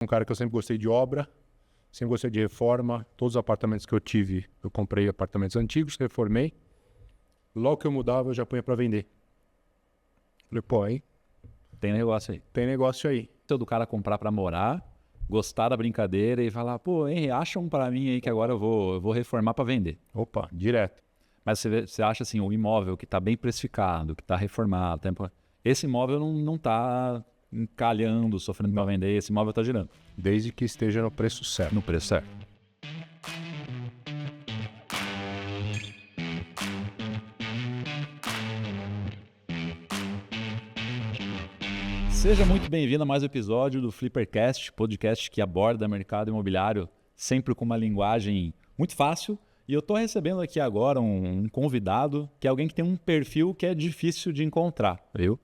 Um cara que eu sempre gostei de obra, sempre gostei de reforma. Todos os apartamentos que eu tive, eu comprei apartamentos antigos, reformei. Logo que eu mudava, eu já punha para vender. Falei, pô, aí Tem negócio aí. tem negócio aí. Então, do cara comprar pra morar, gostar da brincadeira e falar, pô, Henry, acha um pra mim aí que agora eu vou reformar pra vender. Opa, direto. Mas você acha assim, o imóvel que tá bem precificado, que tá reformado, esse imóvel não tá encalhando, sofrendo pra vender, esse imóvel tá girando Desde que esteja no preço certo. no preço certo. Seja muito bem-vindo a mais um episódio do Flippercast, podcast que aborda o mercado imobiliário sempre com uma linguagem muito fácil. E eu estou recebendo aqui agora um convidado que é alguém que tem um perfil que é difícil de encontrar, viu?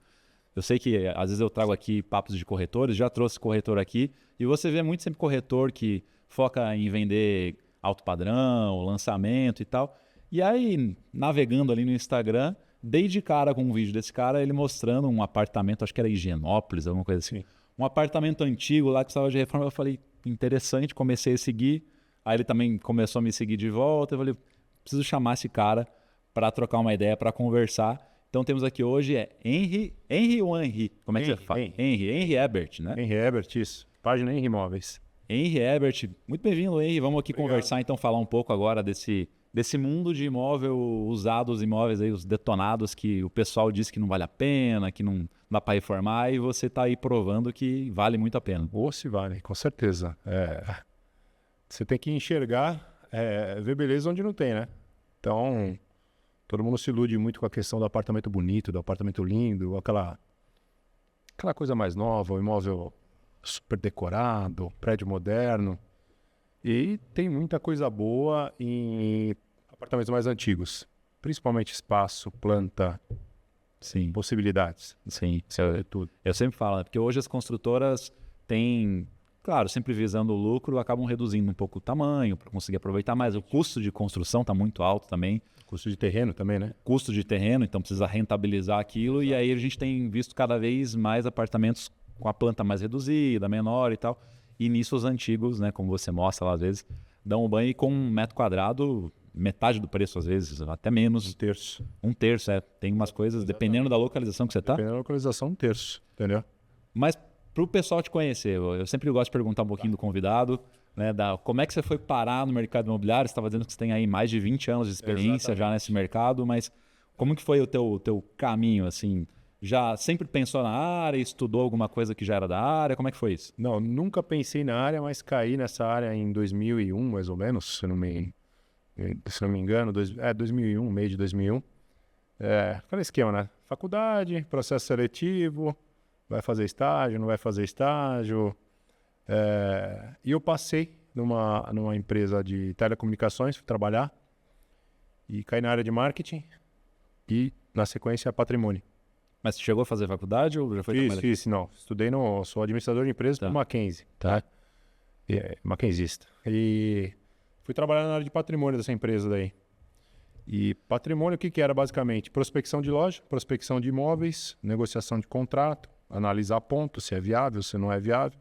Eu sei que às vezes eu trago aqui papos de corretores, já trouxe corretor aqui, e você vê muito sempre corretor que foca em vender alto padrão, lançamento e tal. E aí, navegando ali no Instagram, dei de cara com um vídeo desse cara, ele mostrando um apartamento, acho que era Higienópolis, alguma coisa assim. Sim. Um apartamento antigo lá que estava de reforma. Eu falei, interessante, comecei a seguir. Aí ele também começou a me seguir de volta. Eu falei, preciso chamar esse cara para trocar uma ideia, para conversar. Então temos aqui hoje Henry ou Henry? Como é que você fala? Henry Ebert, né? Henry Ebert, isso. Página Henry Imóveis. Henry Ebert, muito bem-vindo, Henry. Vamos aqui Obrigado. conversar, então, falar um pouco agora desse mundo de imóvel usado, os imóveis aí, os detonados, que o pessoal diz que não vale a pena, que não dá para reformar, e você está aí provando que vale muito a pena. Ou se vale, com certeza. Você tem que enxergar, ver beleza onde não tem, né? Então, todo mundo se ilude muito com a questão do apartamento bonito, do apartamento lindo, aquela coisa mais nova, o imóvel super decorado, prédio moderno. E tem muita coisa boa em apartamentos mais antigos. Principalmente espaço, planta, Sim, possibilidades. sim. É tudo. Eu sempre falo, né? Porque hoje as construtoras têm, claro, sempre visando o lucro, acabam reduzindo um pouco o tamanho para conseguir aproveitar mais. O custo de construção está muito alto também. Custo de terreno também, né? Custo de terreno, então precisa rentabilizar aquilo. E aí a gente tem visto cada vez mais apartamentos com a planta mais reduzida, menor e tal. E nisso os antigos, né, como você mostra lá às vezes, dão um banho e com um metro quadrado, metade do preço às vezes, até menos. Terço. Um terço, tem umas coisas, dependendo da localização que você está. Dependendo da localização, terço. Entendeu? Mas para o pessoal te conhecer, eu sempre gosto de perguntar um pouquinho do convidado, né, como é que você foi parar no mercado imobiliário? Você estava dizendo que você tem aí mais de 20 anos de experiência já nesse mercado, mas como que foi o teu caminho, assim? Já sempre pensou na área, estudou alguma coisa que já era da área? Como é que foi isso? Não, nunca pensei na área, mas caí nessa área em 2001, mais ou menos, se não me engano. 2001, meio de 2001. Aquele esquema, né? Faculdade, processo seletivo, vai fazer estágio, não vai fazer estágio. E eu passei numa empresa de telecomunicações, fui trabalhar e caí na área de marketing e, na sequência, patrimônio. Mas você chegou a fazer faculdade ou já foi trabalhar? Fiz, não. Sou administrador de empresas por Mackenzie. Tá. Mackenzista. E fui trabalhar na área de patrimônio dessa empresa daí. E patrimônio, o que era basicamente? Prospecção de loja, prospecção de imóveis, negociação de contrato, analisar pontos, se é viável, se não é viável.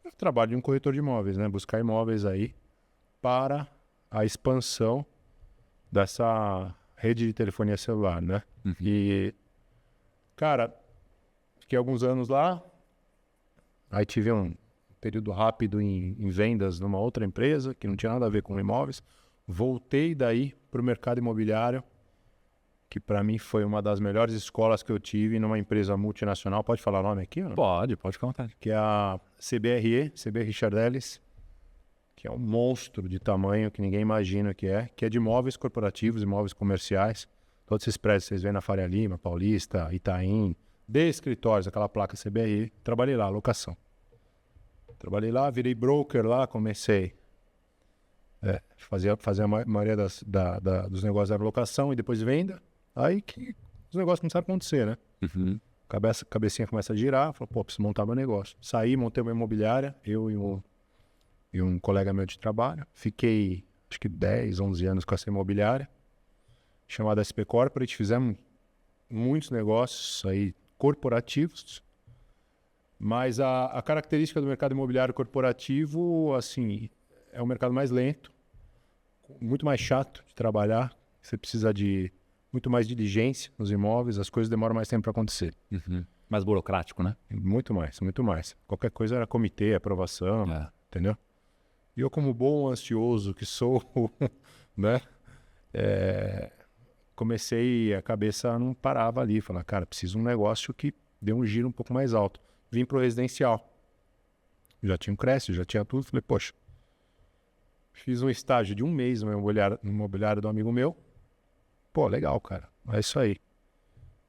É o trabalho de um corretor de imóveis, né? Buscar imóveis aí para a expansão dessa rede de telefonia celular, né? Uhum. E, cara, fiquei alguns anos lá, aí tive um período rápido em vendas numa outra empresa, que não tinha nada a ver com imóveis. Voltei daí para o mercado imobiliário, que para mim foi uma das melhores escolas que eu tive numa empresa multinacional. Pode falar o nome aqui? Ou não? Pode contar. Que é a CBRE Richard Ellis, que é um monstro de tamanho que ninguém imagina que é de imóveis corporativos, imóveis comerciais. Todos esses prédios que vocês veem na Faria Lima, Paulista, Itaim, de escritórios, aquela placa CBRE. Trabalhei lá, locação. Trabalhei lá, virei broker lá, comecei fazer a maioria dos negócios da locação e depois venda. Aí que os negócios começaram a acontecer, né? Uhum. Cabecinha começa a girar, falou, pô, preciso montar meu negócio. Saí, montei uma imobiliária, eu e um colega meu de trabalho. Fiquei, acho que 10, 11 anos com essa imobiliária, chamada SP Corporate. Fizemos muitos negócios aí corporativos. Mas a característica do mercado imobiliário corporativo, assim, é um mercado mais lento, muito mais chato de trabalhar. Você precisa de muito mais diligência nos imóveis, as coisas demoram mais tempo para acontecer. Mais burocrático, né? Muito mais, muito mais. Qualquer coisa era comitê, aprovação, entendeu? E eu, como bom ansioso que sou, né? Comecei, a cabeça não parava ali. Falar, cara, preciso de um negócio que dê um giro um pouco mais alto. Vim pro residencial. Já tinha um Cresce, já tinha tudo. Falei, poxa, fiz um estágio de 1 mês no imobiliário do amigo meu. Pô, legal, cara. É isso aí.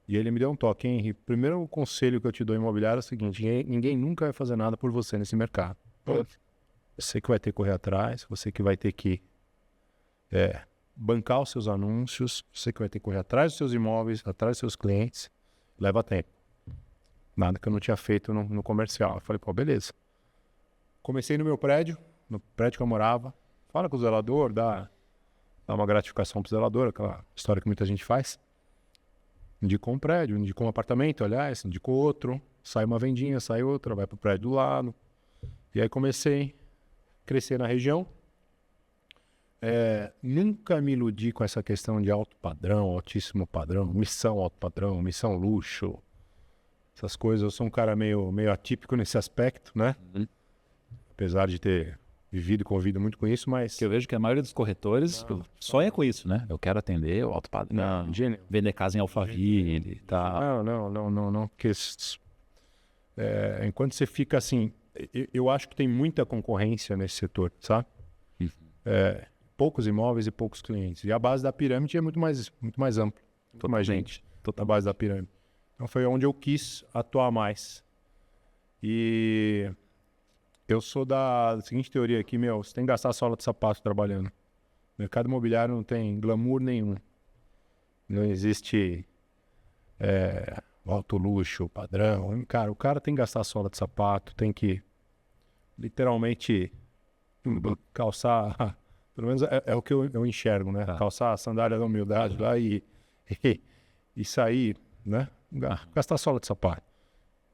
E ele me deu um toque, hein, Henrique? Primeiro conselho que eu te dou imobiliário é o seguinte: ninguém nunca vai fazer nada por você nesse mercado. Você que vai ter que correr atrás, você que vai ter que bancar os seus anúncios, você que vai ter que correr atrás dos seus imóveis, atrás dos seus clientes. Leva tempo. Nada que eu não tinha feito no comercial. Eu falei, pô, beleza. Comecei no meu prédio, no prédio que eu morava. Fala com o zelador, dá uma gratificação pro zelador, aquela história que muita gente faz. Indicou um prédio, indicou um apartamento, aliás, indicou outro. Sai uma vendinha, sai outra, vai pro prédio do lado. E aí comecei a crescer na região. Nunca me iludi com essa questão de alto padrão, altíssimo padrão, missão alto padrão, missão luxo. Essas coisas, eu sou um cara meio atípico nesse aspecto, né? Apesar de ter vivido e convivido muito com isso, mas... Que eu vejo que a maioria dos corretores sonha com isso, né? Eu quero atender o alto padrão, vender casa em Alphaville e tal. Não, porque enquanto você fica assim, eu acho que tem muita concorrência nesse setor, sabe? Poucos imóveis e poucos clientes. E a base da pirâmide é muito mais ampla, muito mais gente na base da pirâmide. Então foi onde eu quis atuar mais. E eu sou da seguinte teoria aqui, você tem que gastar a sola de sapato trabalhando. O mercado imobiliário não tem glamour nenhum. Não existe alto luxo, padrão. Cara, o cara tem que gastar a sola de sapato, tem que literalmente calçar, pelo menos é o que eu enxergo, né? Calçar a sandália da humildade lá e sair, né? Gastar sola de sapato.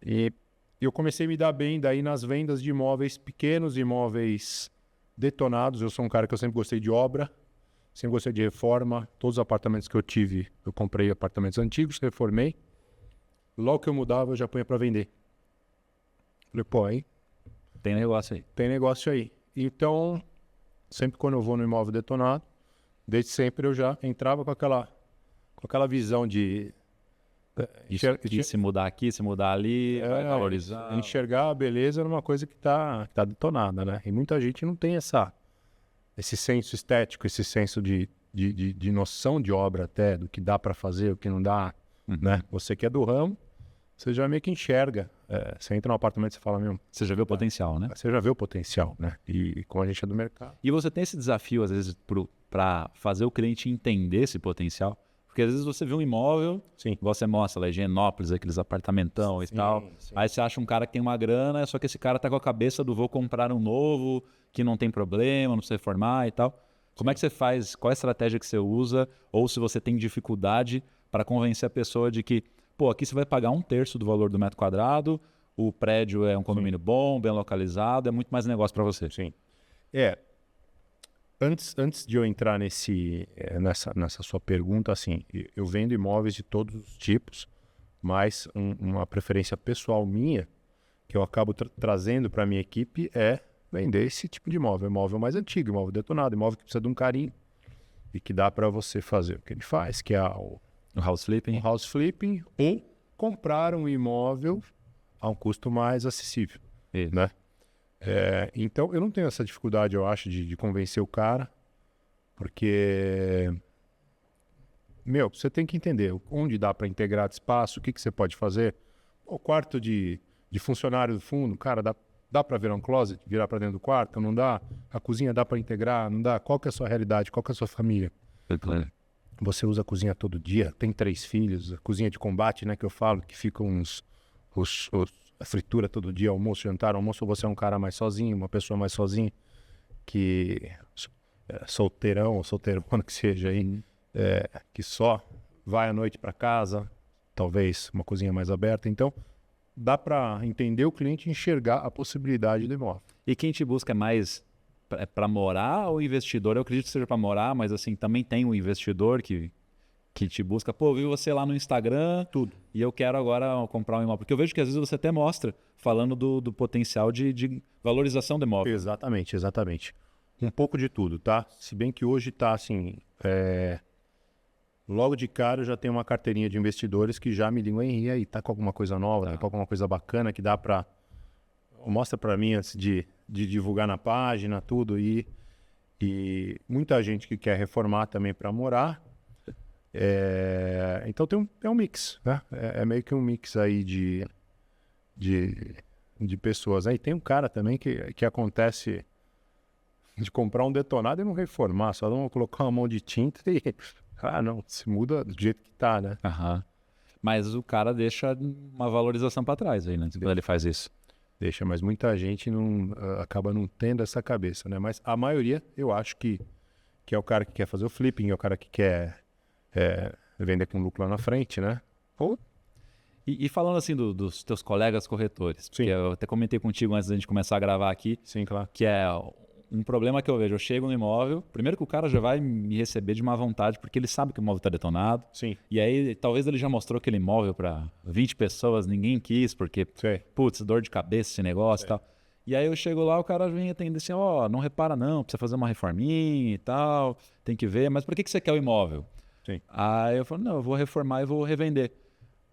E eu comecei a me dar bem daí nas vendas de imóveis pequenos, imóveis detonados. Eu sou um cara que eu sempre gostei de obra, sempre gostei de reforma. Todos os apartamentos que eu tive, eu comprei apartamentos antigos, reformei. Logo que eu mudava, eu já punha para vender. Falei, pô, aí tem negócio aí. Tem negócio aí. Então, sempre quando eu vou no imóvel detonado, desde sempre eu já entrava com aquela visão de se mudar aqui, se mudar ali, vai valorizar. Enxergar a beleza numa coisa que tá detonada, né? E muita gente não tem esse senso estético, esse senso de noção de obra até, do que dá para fazer, o que não dá, né? Você que é do ramo, você já meio que enxerga. Você entra no apartamento e você fala, você já vê o potencial, né? Você já vê o potencial, né? E como a gente é do mercado. E você tem esse desafio, às vezes, para fazer o cliente entender esse potencial? Porque às vezes você vê um imóvel, você mostra lá, Higienópolis, aqueles apartamentão e tal. Aí você acha um cara que tem uma grana, só que esse cara tá com a cabeça do vou comprar um novo, que não tem problema, não precisa reformar e tal. Como é que você faz? Qual é a estratégia que você usa? Ou se você tem dificuldade para convencer a pessoa de que, pô, aqui você vai pagar 1/3 do valor do metro quadrado, o prédio é um condomínio bom, bem localizado, é muito mais negócio para você. Sim. Antes de eu entrar nessa sua pergunta, assim, eu vendo imóveis de todos os tipos, mas uma preferência pessoal minha, que eu acabo trazendo para a minha equipe, é vender esse tipo de imóvel mais antigo, imóvel detonado, imóvel que precisa de um carinho e que dá para você fazer o que ele faz, que é o house flipping. O house flipping ou comprar um imóvel a um custo mais acessível, né? Então, eu não tenho essa dificuldade, eu acho, de convencer o cara, porque, você tem que entender onde dá para integrar de espaço, o que você pode fazer. O quarto de funcionário do fundo, cara, dá para virar um closet, virar para dentro do quarto, não dá? A cozinha dá para integrar, não dá? Qual que é a sua realidade, qual que é a sua família? Você usa a cozinha todo dia, tem 3 filhos, a cozinha de combate, né, que eu falo, que ficam a fritura todo dia, almoço, jantar, almoço, ou você é um cara mais sozinho, uma pessoa mais sozinha, que solteirão ou solteirona que seja aí, que só vai à noite para casa, talvez uma cozinha mais aberta. Então, dá para entender o cliente e enxergar a possibilidade do imóvel. E quem te busca é mais para morar ou investidor? Eu acredito que seja para morar, mas assim, também tem o investidor que te busca. Pô, vi você lá no Instagram Tudo. e eu quero agora comprar um imóvel. Porque eu vejo que às vezes você até mostra, falando do potencial de valorização do imóvel. Exatamente, exatamente. Um pouco de tudo, tá? Se bem que hoje tá assim, logo de cara eu já tenho uma carteirinha de investidores que já me ligam, e aí, tá com alguma coisa nova, tá com alguma coisa bacana que dá para mostra para mim antes de divulgar na página, tudo, e muita gente que quer reformar também para morar. Então tem um mix, né? É meio que um mix aí de pessoas. Aí tem um cara também que acontece de comprar um detonado e não reformar, só não colocar uma mão de tinta e... não, se muda do jeito que tá, né? Aham. Mas o cara deixa uma valorização para trás aí, né? Quando ele faz isso. Deixa, mas muita gente acaba não tendo essa cabeça, né? Mas a maioria, eu acho que é o cara que quer fazer o flipping, é o cara que quer vender com lucro lá na frente, né? Ou... E falando assim dos teus colegas corretores, porque eu até comentei contigo antes da gente começar a gravar aqui, sim, claro, que é um problema que eu vejo. Eu chego no imóvel, primeiro que o cara já vai me receber de má vontade, porque ele sabe que o imóvel está detonado. Sim. E aí, talvez ele já mostrou aquele imóvel para 20 pessoas, ninguém quis, porque, putz, dor de cabeça esse negócio e tal. E aí eu chego lá, o cara vem atender assim, não repara não, precisa fazer uma reforminha e tal, tem que ver, mas por que você quer o imóvel? Sim. Aí eu falo, não, eu vou reformar e vou revender.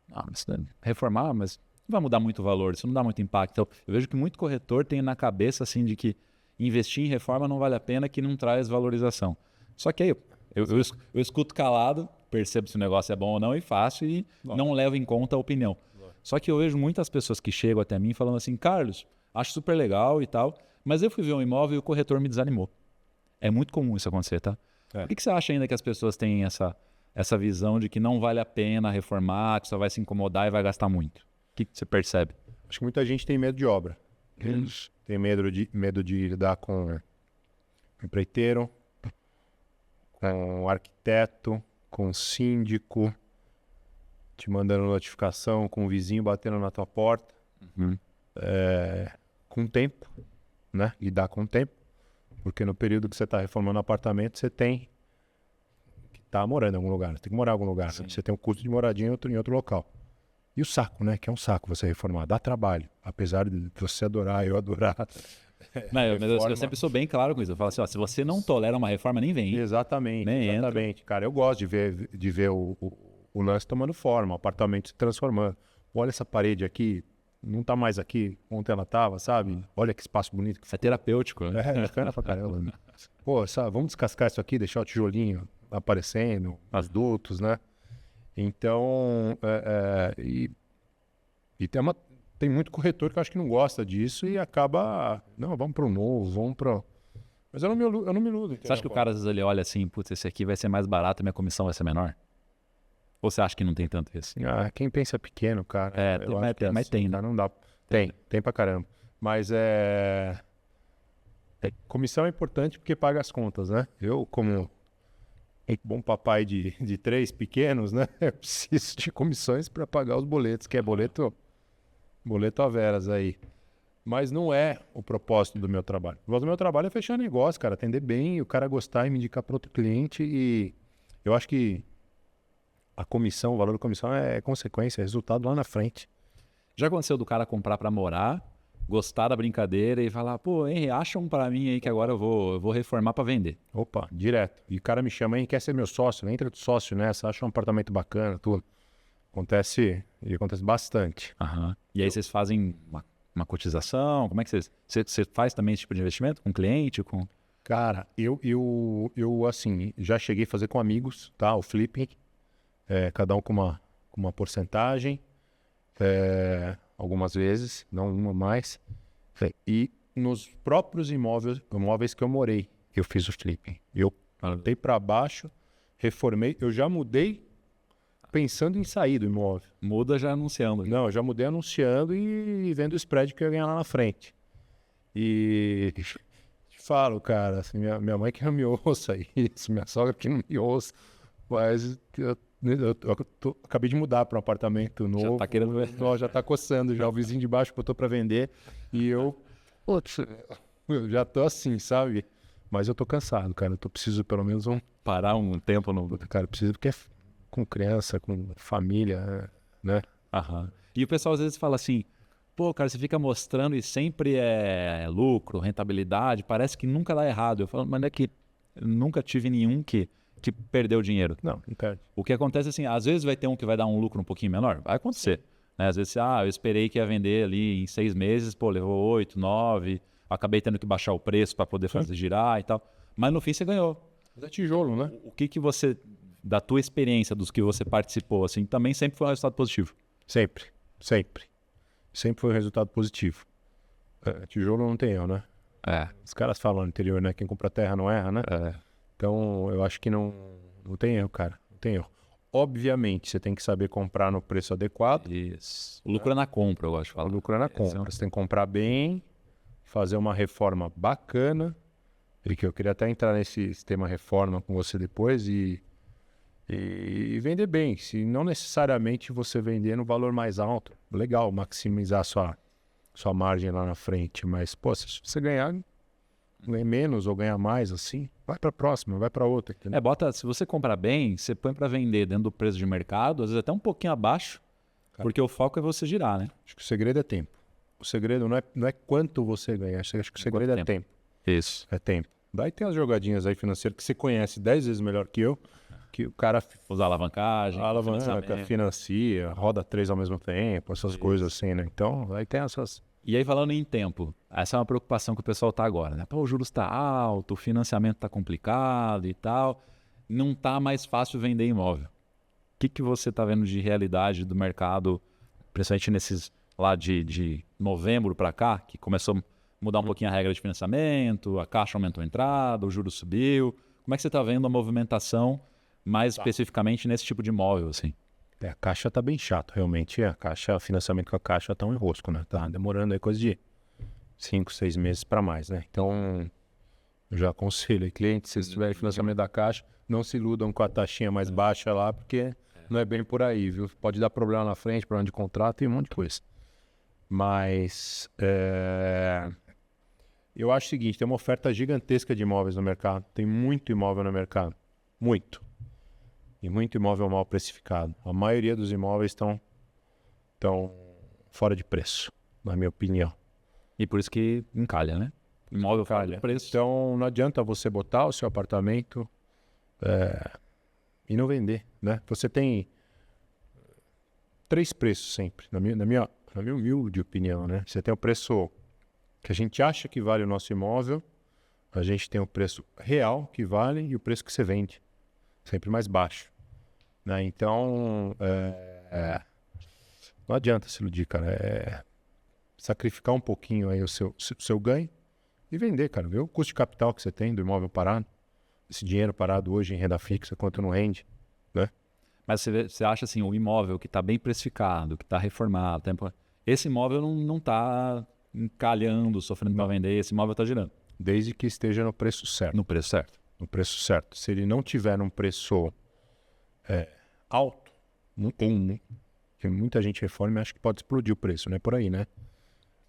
Mas reformar, mas não vai mudar muito o valor, isso não dá muito impacto. Então, eu vejo que muito corretor tem na cabeça assim de que investir em reforma não vale a pena, que não traz valorização. Só que aí eu escuto calado, percebo se o negócio é bom ou não e faço e não levo em conta a opinião. Só que eu vejo muitas pessoas que chegam até mim falando assim, Carlos, acho super legal e tal, mas eu fui ver um imóvel e o corretor me desanimou. É muito comum isso acontecer, tá? Por que você acha ainda que as pessoas têm essa visão de que não vale a pena reformar, que só vai se incomodar e vai gastar muito? O que você percebe? Acho que muita gente tem medo de obra. Tem medo de lidar com o empreiteiro, com o arquiteto, com o síndico, te mandando notificação, com o vizinho batendo na tua porta. Com o tempo, né? Lidar com o tempo. Porque no período que você está reformando o apartamento, você tem que estar morando em algum lugar. Você tem que morar em algum lugar. Né? Você tem um custo de moradia em outro local. E o saco, né? Que é um saco você reformar. Dá trabalho. Apesar de você adorar, eu adorar. Não, eu sempre sou bem claro com isso. Eu falo assim, se você não tolera uma reforma, nem vem. Exatamente. Nem exatamente. Entra. Cara, eu gosto de ver o lance tomando forma, o apartamento se transformando. Olha essa parede aqui, não tá mais aqui, ontem ela tava, sabe? Olha que espaço bonito. É terapêutico, né? É bacana pra caramba. Pô, sabe, vamos descascar isso aqui, deixar o tijolinho aparecendo, os dutos, né? Então, tem muito corretor que eu acho que não gosta disso e acaba, não, vamos para o novo, vamos para... Mas eu não me iludo. Você acha que o cara às vezes ele olha assim, putz, esse aqui vai ser mais barato, minha comissão vai ser menor? Ou você acha que não tem tanto isso? Quem pensa pequeno, cara... Mas tem, né? Não dá. Tem pra caramba. Mas comissão é importante porque paga as contas, né? Eu, como bom papai de 3 pequenos, né? Eu preciso de comissões para pagar os boletos, que é boleto a veras aí. Mas não é o propósito do meu trabalho. O propósito do meu trabalho é fechar negócio, cara. Atender bem, o cara gostar e me indicar para outro cliente. E eu acho que a comissão, o valor da comissão é consequência, é resultado lá na frente. Já aconteceu do cara comprar para morar, gostar da brincadeira e falar, pô, Henry, acha um para mim aí que agora eu vou reformar para vender. Opa, direto. E o cara me chama aí, quer ser meu sócio, entra de sócio nessa, acha um apartamento bacana, tudo. Acontece bastante. E aí vocês fazem uma cotização? Como é que você faz também esse tipo de investimento com cliente? Cara, eu assim, já cheguei a fazer com amigos, tá? O flipping, cada um com uma porcentagem, algumas vezes, não uma mais. E nos próprios imóveis que eu morei, eu fiz o flipping. Eu plantei para baixo, reformei, eu já mudei pensando em sair do imóvel. Muda já anunciando. Não, eu já mudei anunciando e vendo o spread que eu ia ganhar lá na frente. E te falo, cara, assim, minha mãe que não me ouça isso, minha sogra que não me ouça, mas Acabei de mudar para um apartamento novo. Já tá querendo ver. Já tá coçando, já o vizinho de baixo botou para vender. E putz, eu já tô assim, sabe? Mas eu tô cansado, cara. Eu preciso pelo menos parar um tempo no... Cara, eu preciso porque é com criança, com família, né? Aham. E o pessoal às vezes fala assim, pô, cara, você fica mostrando e sempre é lucro, rentabilidade, parece que nunca dá errado. Eu falo, mas é que eu nunca tive nenhum que perdeu dinheiro. Não perde. O que acontece é assim, às vezes vai ter um que vai dar um lucro um pouquinho menor, vai acontecer. Né? Às vezes, eu esperei que ia vender ali em 6 meses, pô, levou 8, 9, acabei tendo que baixar o preço para poder fazer girar e tal. Mas no fim você ganhou. Mas é tijolo, né? O que você, da tua experiência, dos que você participou, assim, também sempre foi um resultado positivo? Sempre. Sempre foi um resultado positivo. Tijolo não tem erro, né? Os caras falam no interior, né? Quem compra terra não erra, né? Então, eu acho que não tem erro, cara. Não tem erro. Obviamente, você tem que saber comprar no preço adequado. Isso. O lucro é na compra, eu gosto de falar. O lucro é na compra. Você tem que comprar bem, fazer uma reforma bacana. E que eu queria até entrar nesse sistema reforma com você depois e vender bem. Se não necessariamente você vender no valor mais alto. Legal, maximizar sua margem lá na frente. Mas, pô, se você ganhar menos ou ganhar mais, assim, vai para a próxima, vai para outra. Entendeu? Se você comprar bem, você põe para vender dentro do preço de mercado, às vezes até um pouquinho abaixo, porque o foco é você girar, né? Acho que o segredo é tempo. O segredo não é quanto você ganha, acho que o segredo é tempo. Isso. É tempo. Daí tem as jogadinhas aí financeiras que você conhece 10 vezes melhor que eu, que o cara usa alavancagem, financia, roda 3 ao mesmo tempo, essas coisas assim, né? Então, aí tem essas... E aí, falando em tempo, essa é uma preocupação que o pessoal está agora, né? Pô, o juros está alto, o financiamento está complicado e tal, não está mais fácil vender imóvel. O que você está vendo de realidade do mercado, principalmente nesses lá de novembro para cá, que começou a mudar um pouquinho a regra de financiamento, a Caixa aumentou a entrada, o juros subiu. Como é que você está vendo a movimentação, mais especificamente nesse tipo de imóvel, assim? A Caixa tá bem chato, realmente. O financiamento com a Caixa tá um enrosco, né? Tá demorando aí coisa de 5, 6 meses para mais, né? Então, eu já aconselho aí, clientes, se vocês tiverem financiamento da Caixa, não se iludam com a taxinha mais baixa lá, porque não é bem por aí, viu? Pode dar problema na frente, problema de contrato e um monte de coisa. Mas, eu acho o seguinte, tem uma oferta gigantesca de imóveis no mercado. Tem muito imóvel no mercado. Muito. E muito imóvel mal precificado. A maioria dos imóveis estão fora de preço, na minha opinião. E por isso que encalha, né? Imóvel fora de preço. Então não adianta você botar o seu apartamento e não vender, né? Você tem 3 preços sempre, na minha humilde opinião, né? Você tem o preço que a gente acha que vale o nosso imóvel, a gente tem o preço real que vale e o preço que você vende, sempre mais baixo. Né? Então, não adianta se iludir, cara. Sacrificar um pouquinho aí o seu ganho e vender, cara. Vê o custo de capital que você tem do imóvel parado. Esse dinheiro parado hoje em renda fixa, quanto não rende, né? Mas você acha assim, o imóvel que está bem precificado, que está reformado, esse imóvel não está encalhando, sofrendo para vender, esse imóvel está girando. Desde que esteja no preço certo. No preço certo. No preço certo. Se ele não tiver num preço alto, não tem, né? Porque muita gente reforma e acha que pode explodir o preço, não é por aí, né?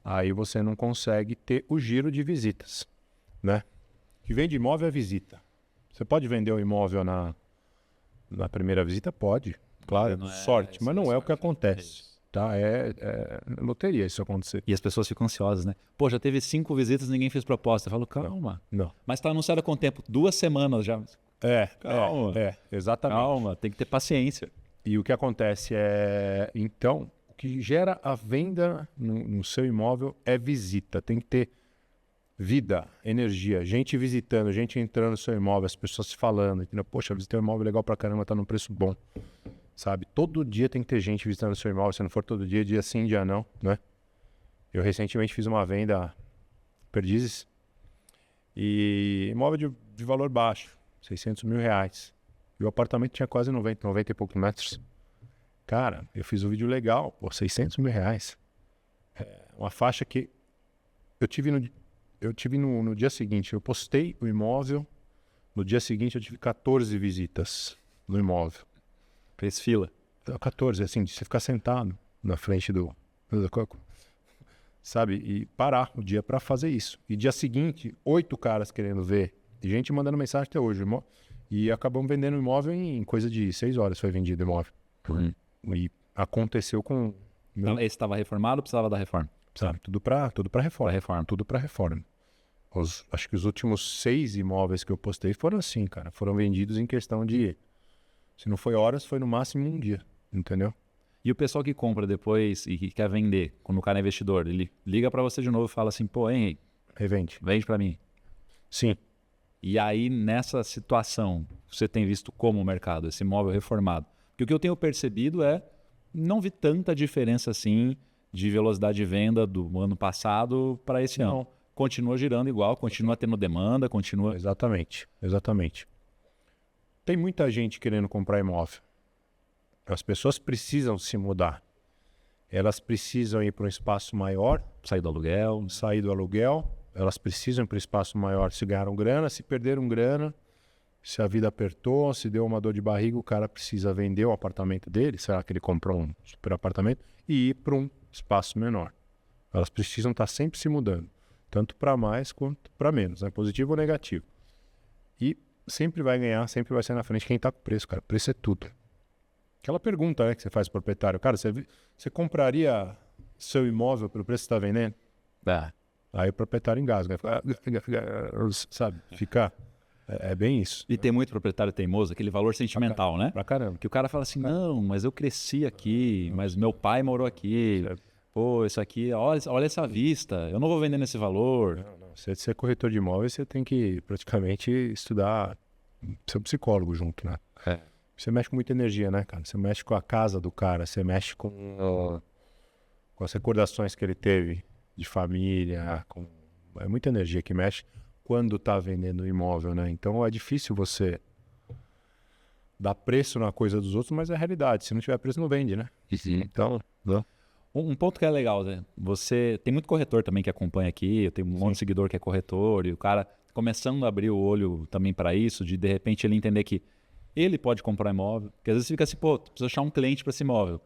Aí você não consegue ter o giro de visitas, né? O que vende imóvel é visita. Você pode vender um imóvel na primeira visita? Pode, claro, sorte, mas não é o que acontece. Tá? É loteria isso acontecer. E as pessoas ficam ansiosas, né? Pô, já teve 5 visitas e ninguém fez proposta. Eu falo, calma. Não. Mas tá anunciado há quanto tempo? 2 semanas já. Calma. Exatamente. Calma, tem que ter paciência. E o que acontece então, o que gera a venda no seu imóvel é visita. Tem que ter vida, energia, gente visitando, gente entrando no seu imóvel, as pessoas falando, entendeu? Poxa, visitei um imóvel legal pra caramba, tá num preço bom. Sabe? Todo dia tem que ter gente visitando o seu imóvel. Se não for todo dia, dia sim, dia não, né? Eu recentemente fiz uma venda Perdizes e imóvel de valor baixo, R$600 mil. E o apartamento tinha quase 90 e poucos metros. Cara, eu fiz um vídeo legal, pô, R$600 mil. Uma faixa que eu tive no dia seguinte. Eu postei o imóvel, no dia seguinte eu tive 14 visitas no imóvel. Fez fila. 14, assim, de você ficar sentado na frente sabe? E parar o dia para fazer isso. E dia seguinte, 8 caras querendo ver. E gente mandando mensagem até hoje. E acabamos vendendo o imóvel em coisa de 6 horas foi vendido o imóvel. E aconteceu com... Então, esse estava reformado ou precisava da reforma? Sabe? Tudo para reforma. Reforma. Tudo para reforma. Acho que os últimos 6 imóveis que eu postei foram assim, cara. Foram vendidos em questão de... Se não foi horas, foi no máximo um dia. Entendeu? E o pessoal que compra depois e que quer vender, quando o cara é investidor, ele liga para você de novo e fala assim, pô, hein, Revende. vende para mim. Sim. E aí, nessa situação, você tem visto como o mercado, esse imóvel reformado? Porque o que eu tenho percebido não vi tanta diferença assim de velocidade de venda do ano passado para esse ano. Continua girando igual, continua tendo demanda, continua... Exatamente. Tem muita gente querendo comprar imóvel. As pessoas precisam se mudar. Elas precisam ir para um espaço maior. Sair do aluguel. Elas precisam ir para um espaço maior. Se ganharam grana, se perderam grana, se a vida apertou, se deu uma dor de barriga, o cara precisa vender o apartamento dele, será que ele comprou um super apartamento, e ir para um espaço menor. Elas precisam estar sempre se mudando, tanto para mais quanto para menos, né? Positivo ou negativo. E sempre vai ganhar, sempre vai sair na frente quem está com preço, cara. Preço é tudo. Aquela pergunta, né, que você faz pro proprietário, cara, você compraria seu imóvel pelo preço que você está vendendo? Aí o proprietário engasga, sabe? Fica... É bem isso. E tem muito proprietário teimoso, aquele valor sentimental, né? Pra caramba. Que o cara fala assim, não, mas eu cresci aqui, mas meu pai morou aqui. Certo. Pô, isso aqui, olha essa vista, eu não vou vender nesse valor. Não. Você ser corretor de imóveis, você tem que praticamente estudar, ser um psicólogo junto, né? Você mexe com muita energia, né, cara? Você mexe com a casa do cara, você mexe com as recordações que ele teve de família, é muita energia que mexe quando tá vendendo o imóvel, né? Então é difícil você dar preço na coisa dos outros, mas é a realidade. Se não tiver preço, não vende, né? Então... Um ponto que é legal, né? Você tem muito corretor também que acompanha aqui, eu tenho um monte de seguidor que é corretor, e o cara começando a abrir o olho também para isso, de repente ele entender que ele pode comprar imóvel, porque às vezes fica assim, pô, precisa achar um cliente para esse imóvel.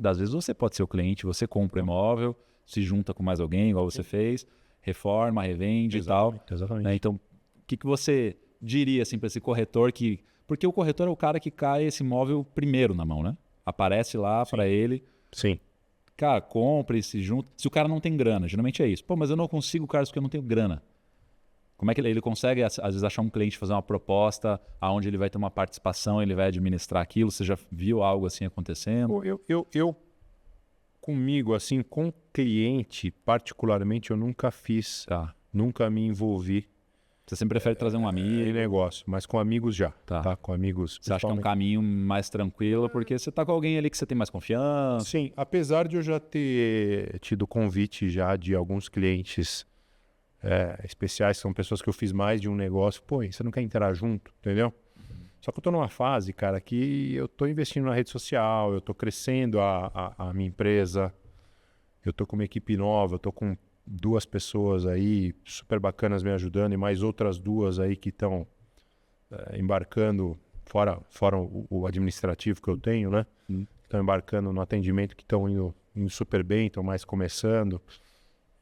Às vezes você pode ser o cliente, você compra o imóvel, se junta com mais alguém, igual você fez, reforma, revende e tal. Exatamente. Né? Então, o que você diria assim, para esse corretor que... Porque o corretor é o cara que cai esse imóvel primeiro na mão, né? Aparece lá para ele. Sim. Cara, compre, se junta. Se o cara não tem grana, geralmente é isso. Pô, mas eu não consigo, cara, porque eu não tenho grana. Como é que ele consegue, às vezes, achar um cliente, fazer uma proposta onde ele vai ter uma participação, ele vai administrar aquilo? Você já viu algo assim acontecendo? Eu comigo, assim, com cliente, particularmente, eu nunca fiz, nunca me envolvi. Você sempre prefere trazer um amigo? Em negócio, mas com amigos já. Tá? Com amigos. Você acha que é um caminho mais tranquilo, porque você tá com alguém ali que você tem mais confiança? Sim, apesar de eu já ter tido convite já de alguns clientes especiais, são pessoas que eu fiz mais de um negócio. Pô, você não quer entrar junto, entendeu? Só que eu tô numa fase, cara, que eu tô investindo na rede social, eu tô crescendo a minha empresa, eu tô com uma equipe nova, eu tô com 2 pessoas aí super bacanas me ajudando e mais outras 2 aí que estão embarcando, fora o administrativo que eu tenho, né? Estão embarcando no atendimento, que estão indo super bem, estão mais começando,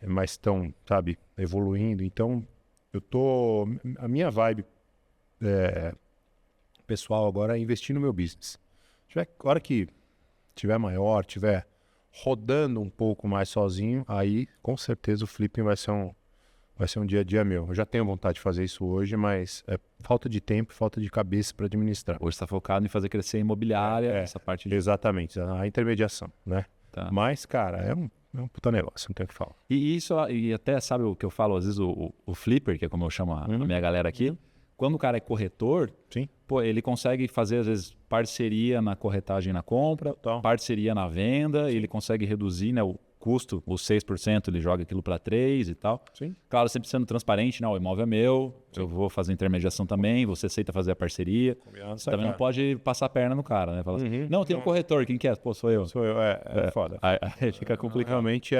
mas estão, sabe, evoluindo. Então, a minha vibe pessoal agora é investir no meu business. A hora que tiver maior, tiver rodando um pouco mais sozinho, aí com certeza o flipping vai ser um dia a dia meu. Eu já tenho vontade de fazer isso hoje, mas é falta de tempo, falta de cabeça para administrar. Hoje está focado em fazer crescer a imobiliária, essa parte de... Exatamente, a intermediação, né? Tá. Mas, cara, é um puta negócio, não tem o que falar. E isso, e até sabe o que eu falo, às vezes o flipper, que é como eu chamo a minha galera aqui, quando o cara é corretor, sim, pô, ele consegue fazer, às vezes, parceria na corretagem e na compra, parceria na venda, ele consegue reduzir, né, o custo, os 6%, ele joga aquilo para 3% e tal. Sim. Claro, sempre sendo transparente, não, o imóvel é meu, eu vou fazer intermediação também, você aceita fazer a parceria. Você também não pode passar a perna no cara, né? Fala assim, não, tem um corretor, quem que é? Pô, sou eu. Sou eu, foda. Aí fica complicado. Realmente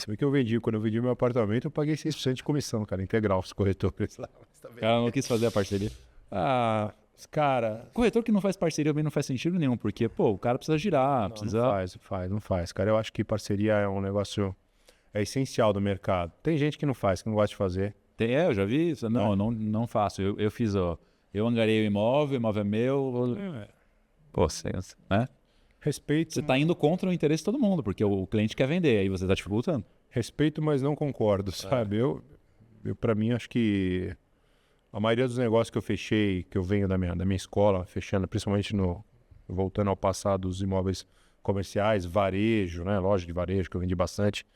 se bem que quando eu vendi meu apartamento, eu paguei 6% de comissão, cara, integral, os corretores lá. O cara não quis fazer a parceria. Cara, Corretor que não faz parceria também não faz sentido nenhum, porque, pô, o cara precisa girar, precisa... não faz. Cara, eu acho que parceria é um negócio essencial do mercado. Tem gente que não faz, que não gosta de fazer. Eu já vi isso. Não, não faço. Eu fiz, ó, eu angariei o imóvel é meu, pô, né? Respeito. Você tá indo contra o interesse de todo mundo, porque o cliente quer vender, aí você tá dificultando. Respeito, mas não concordo, sabe? Eu para mim, acho que a maioria dos negócios que eu fechei, que eu venho da minha escola, fechando, principalmente voltando ao passado, os imóveis comerciais, varejo, né? Loja de varejo, que eu vendi bastante,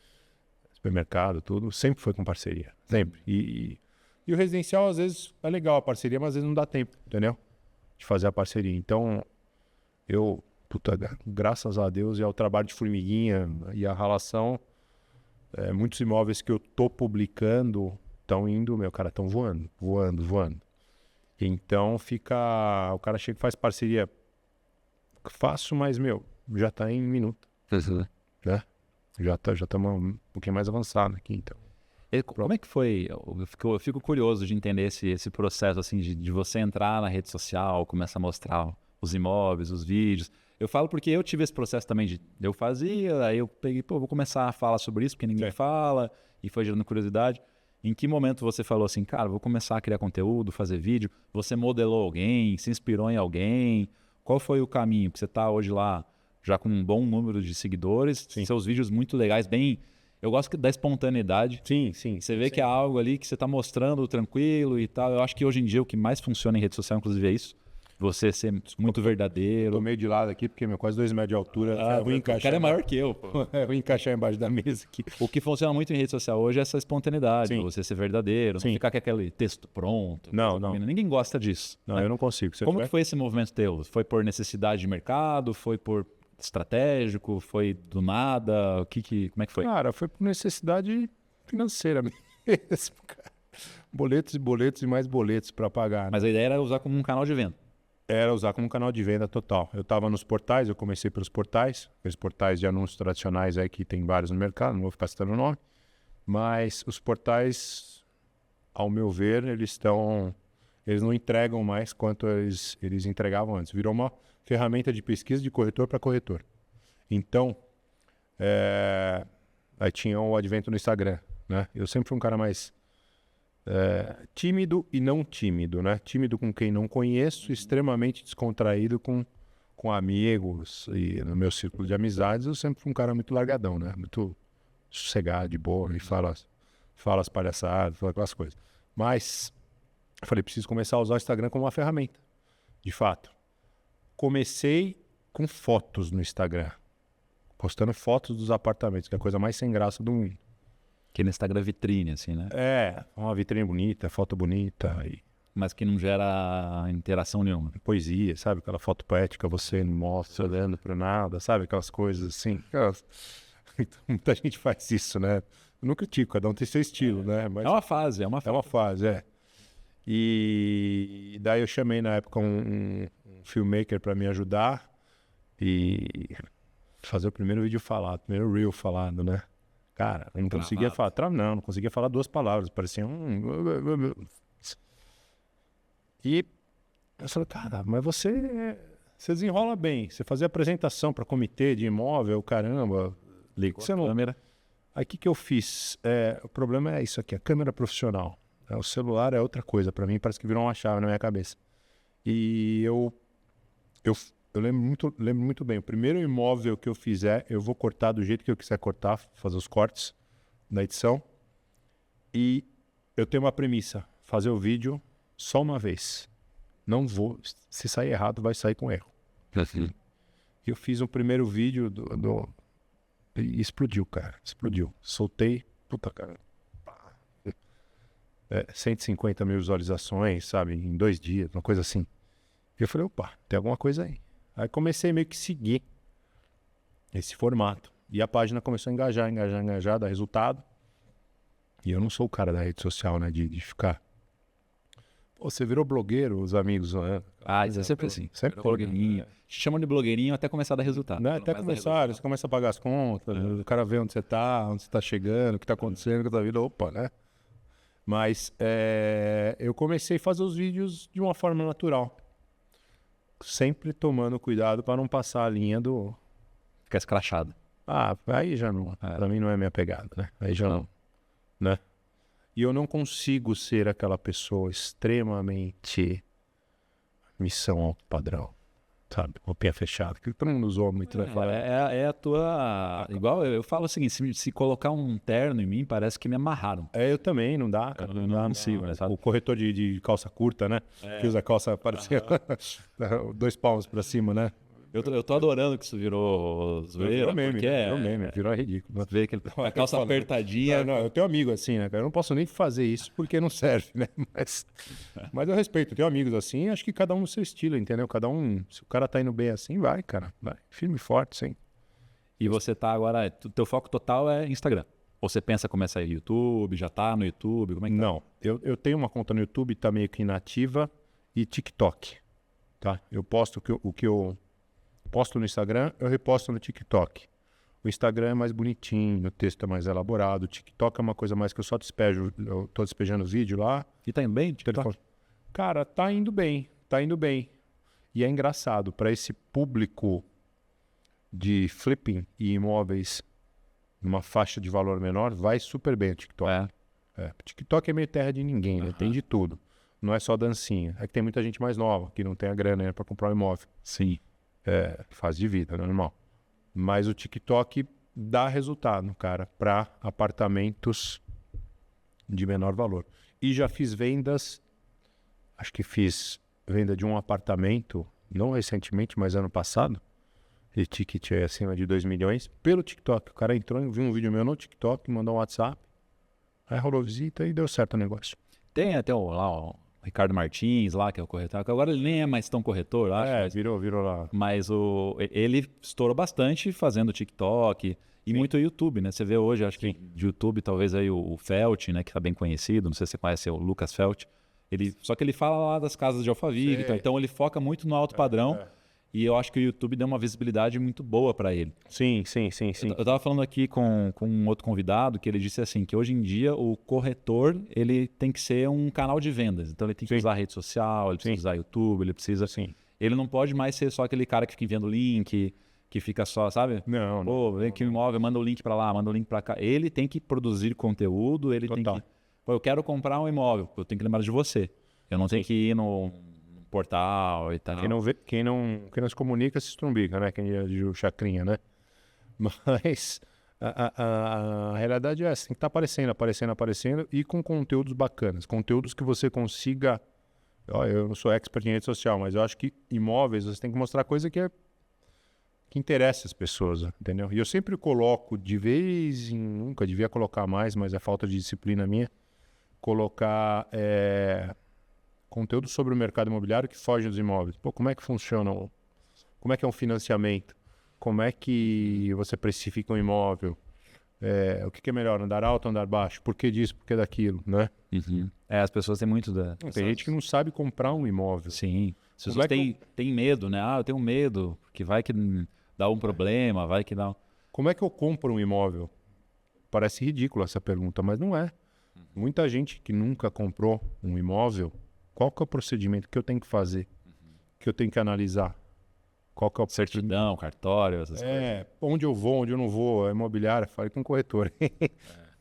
supermercado, tudo, sempre foi com parceria. Sempre. E o residencial, às vezes, é legal a parceria, mas às vezes não dá tempo, entendeu? De fazer a parceria. Então, graças a Deus e ao trabalho de formiguinha e a relação, muitos imóveis que eu tô publicando estão indo, estão voando. Então o cara chega e faz parceria. Faço, mas, já tá em minuto. Né? Já estamos um pouquinho mais avançado aqui, então. Como é que foi? Eu fico curioso de entender esse processo, assim, de você entrar na rede social, começar a mostrar os imóveis, os vídeos. Eu falo porque eu tive esse processo também eu fazia, aí eu peguei, vou começar a falar sobre isso, porque ninguém fala, e foi gerando curiosidade. Em que momento você falou assim, cara, vou começar a criar conteúdo, fazer vídeo? Você modelou alguém, se inspirou em alguém? Qual foi o caminho? Porque você está hoje lá já com um bom número de seguidores, seus vídeos muito legais, eu gosto da espontaneidade. Sim. Você vê que é algo ali que você está mostrando tranquilo e tal. Eu acho que hoje em dia o que mais funciona em rede social, inclusive, é isso. Você ser muito verdadeiro. Tô meio de lado aqui, porque quase 2 metros de altura. É ruim encaixar. O cara é maior que eu, pô. É ruim encaixar embaixo da mesa aqui. O que funciona muito em rede social hoje é essa espontaneidade. Você ser verdadeiro, não ficar com aquele texto pronto. Não. Ninguém gosta disso. Não, né? eu não consigo. Como que foi esse movimento teu? Foi por necessidade de mercado? Foi por estratégico? Foi do nada? Como é que foi? Cara, foi por necessidade financeira mesmo, cara. Boletos e mais boletos para pagar. Né? Mas a ideia era usar como um canal de venda. Era usar como canal de venda total. Eu estava nos portais, eu comecei pelos portais, aqueles portais de anúncios tradicionais aí que tem vários no mercado, não vou ficar citando o nome, mas os portais, ao meu ver, eles não entregam mais quanto eles entregavam antes. Virou uma ferramenta de pesquisa de corretor para corretor. Então, aí tinha o advento no Instagram, né? Eu sempre fui um cara mais tímido e não tímido, né? Tímido com quem não conheço, extremamente descontraído com amigos e no meu círculo de amizades eu sempre fui um cara muito largadão, né? Muito sossegado, de boa, e fala as palhaçadas, fala aquelas coisas. Mas eu falei, preciso começar a usar o Instagram como uma ferramenta, de fato. Comecei com fotos no Instagram, postando fotos dos apartamentos, que é a coisa mais sem graça do mundo. Que no Instagram vitrine, assim, né? Uma vitrine bonita, foto bonita. Mas que não gera interação nenhuma. Poesia, sabe? Aquela foto poética, você não mostra, olhando para nada, sabe? Aquelas coisas assim. Muita gente faz isso, né? Eu não critico, cada um tem seu estilo, né? Mas é uma fase. É uma fase. E daí eu chamei na época um filmmaker para me ajudar e fazer o primeiro vídeo falado, o primeiro reel falado, né? Cara, eu não conseguia falar. Não conseguia falar 2 palavras. Parecia E eu falei, cara, mas você desenrola bem. Você fazia apresentação para comitê de imóvel, caramba. Ligou a câmera. Aí o que eu fiz? O problema é isso aqui, a câmera profissional. O celular é outra coisa. Para mim parece que virou uma chave na minha cabeça. E eu lembro muito bem. O primeiro imóvel que eu fizer, eu vou cortar do jeito que eu quiser cortar, fazer os cortes na edição. E eu tenho uma premissa, fazer o vídeo só uma vez. Não vou, se sair errado, vai sair com erro. Eu fiz o primeiro vídeo e explodiu, cara. Explodiu. Soltei, puta, cara. 150 mil visualizações, sabe? Em 2 dias, uma coisa assim. E eu falei, opa, tem alguma coisa aí. Aí comecei meio que seguir esse formato. E a página começou a engajar, dar resultado. E eu não sou o cara da rede social, né? De ficar... Pô, você virou blogueiro, os amigos, né? Isso é sempre assim. Sempre blogueirinho. Te chamam de blogueirinho até começar a dar resultado. Né? Até começar, você começa a pagar as contas, o cara vê onde você tá chegando, o que tá acontecendo com a tua vida, opa, né? Mas eu comecei a fazer os vídeos de uma forma natural. sempre tomando cuidado para não passar a linha do... Fica escrachado. Aí já não... Para mim não é minha pegada, né? Aí já não, né? E eu não consigo ser aquela pessoa extremamente missão alto padrão, sabe? Roupinha fechada, que todo mundo usou muito, né? É a tua... Igual eu falo o seguinte, se colocar um terno em mim, parece que me amarraram. Eu também, não dá, cara. Eu não consigo, né? Sabe? O corretor de calça curta, né? Que usa calça parecia 2 palmos pra cima, né? Eu tô adorando que isso virou zoeira. Virou meme, porque virou meme, virou ridículo. Vê que a calça apertadinha. Não, eu tenho amigo assim, né, cara? Eu não posso nem fazer isso porque não serve, né? Mas eu respeito, eu tenho amigos assim, acho que cada um no seu estilo, entendeu? Cada um, se o cara tá indo bem assim, vai, cara. Vai. Firme e forte, sim. E você tá agora, teu foco total é Instagram. Ou você pensa começar no YouTube, já tá no YouTube, como é que tá? Não, eu tenho uma conta no YouTube, tá meio que inativa, e TikTok, tá? Eu posto o que eu posto no Instagram, eu reposto no TikTok. O Instagram é mais bonitinho, o texto é mais elaborado. O TikTok é uma coisa mais que eu só despejo, eu tô despejando vídeo lá. E tá indo bem? TikTok? Cara, tá indo bem, tá indo bem. E é engraçado, para esse público de flipping e imóveis numa faixa de valor menor, vai super bem o TikTok. TikTok é meio terra de ninguém, né? Tem de tudo. Não é só dancinha. É que tem muita gente mais nova, que não tem a grana, né, para comprar um imóvel. Sim. Fase de vida, normal. Mas o TikTok dá resultado, cara, para apartamentos de menor valor. E já fiz vendas, acho que fiz venda de um apartamento, não recentemente, mas ano passado, de ticket é acima de 2 milhões, pelo TikTok. O cara entrou, viu um vídeo meu no TikTok, mandou um WhatsApp, aí rolou visita e deu certo o negócio. Tem até o Ricardo Martins lá, que é o corretor, que agora ele nem é mais tão corretor, acho. Mas virou lá. Mas ele estourou bastante fazendo TikTok e muito YouTube, né? Você vê hoje, acho que de YouTube, talvez aí o Felt, né? Que tá bem conhecido, não sei se você conhece o Lucas Felt. Só que ele fala lá das casas de Alphaville, então ele foca muito no alto padrão. E eu acho que o YouTube deu uma visibilidade muito boa para ele. Sim. Eu tava falando aqui com um outro convidado que ele disse assim, que hoje em dia o corretor, ele tem que ser um canal de vendas. Então ele tem que usar rede social, ele precisa usar YouTube, ele precisa... Ele não pode mais ser só aquele cara que fica enviando link, que fica só, sabe? Não. Pô, vem aqui o imóvel, manda o link para lá, manda o link para cá. Ele tem que produzir conteúdo, ele tem que... Pô, eu quero comprar um imóvel, eu tenho que lembrar de você. Eu não tenho que ir no portal e tal. Quem não se comunica se estrumbica, né? Quem é de chacrinha, né? Mas a realidade é essa, tem que estar aparecendo e com conteúdos bacanas. Conteúdos que você consiga... Eu não sou expert em rede social, mas eu acho que imóveis você tem que mostrar coisa que interessa as pessoas, entendeu? E eu sempre coloco, de vez em nunca, devia colocar mais, mas é falta de disciplina minha, colocar... conteúdo sobre o mercado imobiliário que foge dos imóveis. Pô, como é que funciona? Como é que é um financiamento? Como é que você precifica um imóvel? O que é melhor, andar alto ou andar baixo? Por que disso? Por que daquilo, né? As pessoas têm muito Tem gente que não sabe comprar um imóvel. Sim. As pessoas têm medo, né? Eu tenho medo, que vai que dá um problema, vai que dá... Como é que eu compro um imóvel? Parece ridícula essa pergunta, mas não é. Muita gente que nunca comprou um imóvel, qual que é o procedimento que eu tenho que fazer? Que eu tenho que analisar? Qual que é o... Certidão, cartório, essas coisas. Onde eu vou, onde eu não vou, é imobiliária, falei com o corretor.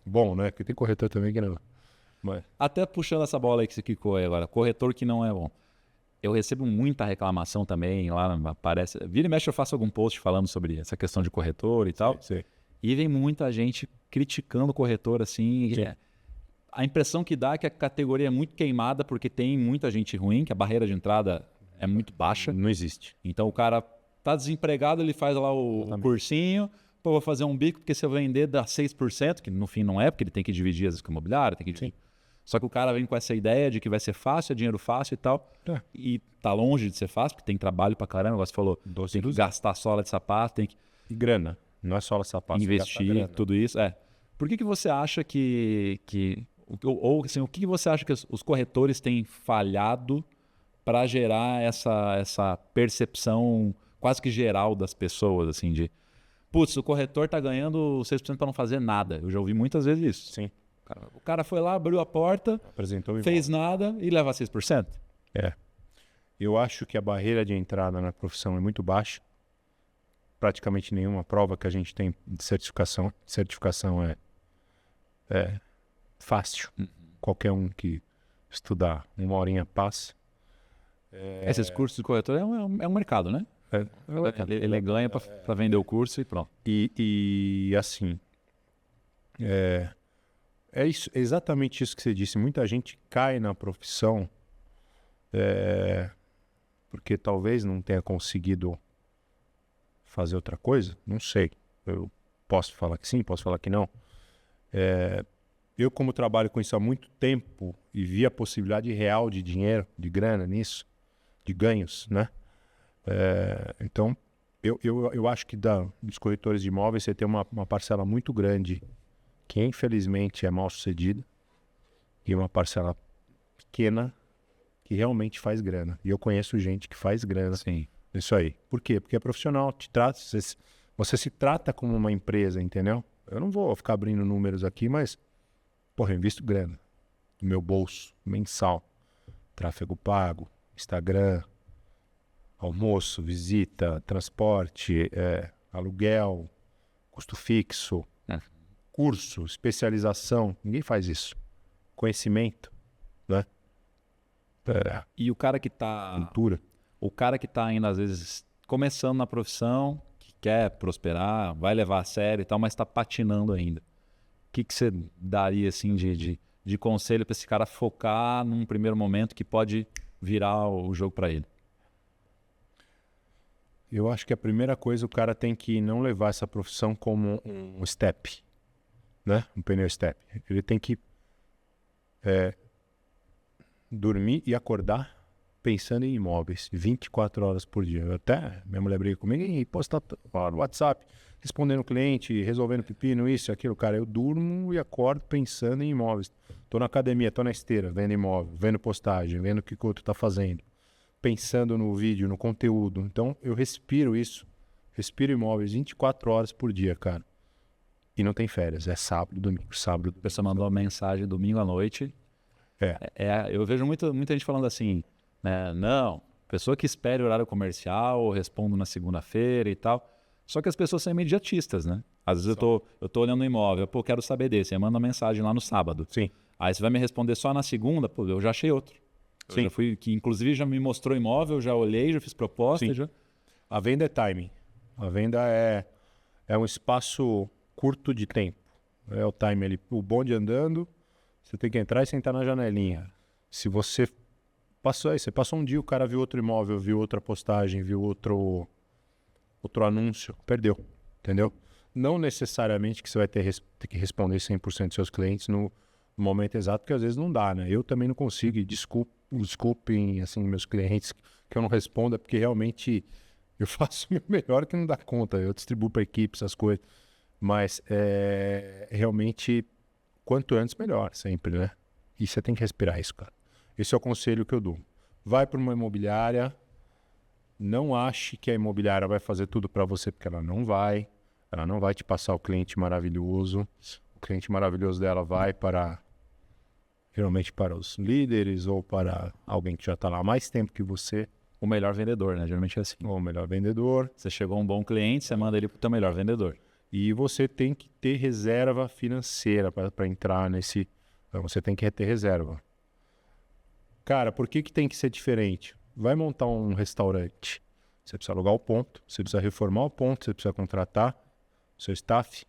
Bom, né? Porque tem corretor também que não. Mas... Até puxando essa bola aí que você quicou aí agora, corretor que não é bom. Eu recebo muita reclamação também, lá aparece... Vira e mexe eu faço algum post falando sobre essa questão de corretor e tal. Sim. E vem muita gente criticando o corretor, assim... A impressão que dá é que a categoria é muito queimada porque tem muita gente ruim, que a barreira de entrada é muito baixa. Não existe. Então o cara tá desempregado, ele faz lá o cursinho, pô, vou fazer um bico porque se eu vender dá 6%, que no fim não é, porque ele tem que dividir as imobiliárias, tem que dividir. Só que o cara vem com essa ideia de que vai ser fácil, é dinheiro fácil e tal. E tá longe de ser fácil, porque tem trabalho pra caramba, você falou, tem que gastar sola de sapato, tem que... E grana, não é sola de sapato. Investir, tudo isso. Por que você acha assim, o que você acha que os corretores têm falhado para gerar essa percepção quase que geral das pessoas, assim, de putz, o corretor tá ganhando 6% para não fazer nada. Eu já ouvi muitas vezes isso. Sim. O cara foi lá, abriu a porta, apresentou fez nada e leva 6%. Eu acho que a barreira de entrada na profissão é muito baixa. Praticamente nenhuma prova que a gente tem de certificação. Certificação é fácil. Qualquer um que estudar 1 horinha passa. Esses cursos de corretor é um mercado, né? Ele ganha para vender o curso e pronto. E assim, é exatamente isso que você disse. Muita gente cai na profissão porque talvez não tenha conseguido fazer outra coisa. Não sei. Eu posso falar que sim, posso falar que não. Eu, como trabalho com isso há muito tempo e vi a possibilidade real de dinheiro, de grana nisso, de ganhos, né? Então, eu acho que dos corretores de imóveis você tem uma parcela muito grande que infelizmente é mal sucedida e uma parcela pequena que realmente faz grana. E eu conheço gente que faz grana nisso aí. Por quê? Porque é profissional, você se trata como uma empresa, entendeu? Eu não vou ficar abrindo números aqui, mas eu invisto grana no meu bolso, mensal. Tráfego pago, Instagram, almoço, visita, transporte, aluguel, custo fixo, curso, especialização. Ninguém faz isso. Conhecimento, né? E o cara que está... Cultura. O cara que está ainda, às vezes, começando na profissão, que quer prosperar, vai levar a sério e tal, mas está patinando ainda. O que você daria assim, de conselho para esse cara focar num primeiro momento que pode virar o jogo para ele? Eu acho que a primeira coisa, o cara tem que não levar essa profissão como um step, né? Um pneu step. Ele tem que dormir e acordar pensando em imóveis 24 horas por dia. Minha mulher briga comigo e posta no WhatsApp, respondendo o cliente, resolvendo pepino, isso, aquilo. Cara, eu durmo e acordo pensando em imóveis. Tô na academia, tô na esteira, vendo imóvel, vendo postagem, vendo o que o outro tá fazendo, pensando no vídeo, no conteúdo. Então, eu respiro isso. Respiro imóveis 24 horas por dia, cara. E não tem férias. É sábado, domingo, sábado. A pessoa mandou uma mensagem domingo à noite. Eu vejo muita gente falando assim, né? Não, pessoa que espere o horário comercial, eu respondo na segunda-feira e tal. Só que as pessoas são imediatistas, né? Às vezes eu tô olhando um imóvel, quero saber desse. Aí manda uma mensagem lá no sábado. Sim. Aí você vai me responder só na segunda, eu já achei outro. Sim. Já fui, que inclusive já me mostrou imóvel, já olhei, já fiz proposta. Sim. A venda é timing. A venda é um espaço curto de tempo. É o time ali, o bonde andando, você tem que entrar e sentar na janelinha. Se você passou um dia, o cara viu outro imóvel, viu outra postagem, viu outro anúncio, perdeu, entendeu? Não necessariamente que você vai ter que responder 100% dos seus clientes no momento exato, porque às vezes não dá, né? Eu também não consigo, e desculpem assim, meus clientes que eu não respondo, é porque realmente eu faço o meu melhor que não dá conta, eu distribuo para equipe essas coisas, mas realmente quanto antes melhor, sempre, né? E você tem que respirar isso, cara. Esse é o conselho que eu dou. Vai para uma imobiliária, não ache que a imobiliária vai fazer tudo para você, porque ela não vai. Ela não vai te passar o cliente maravilhoso. O cliente maravilhoso dela vai geralmente para os líderes ou para alguém que já está lá há mais tempo que você. O melhor vendedor, né? Geralmente é assim. Ou o melhor vendedor. Você chegou a um bom cliente, você manda ele para o teu melhor vendedor. E você tem que ter reserva financeira para entrar nesse... Então, você tem que ter reserva. Cara, por que tem que ser diferente? Vai montar um restaurante. Você precisa alugar o ponto, você precisa reformar o ponto, você precisa contratar o seu staff,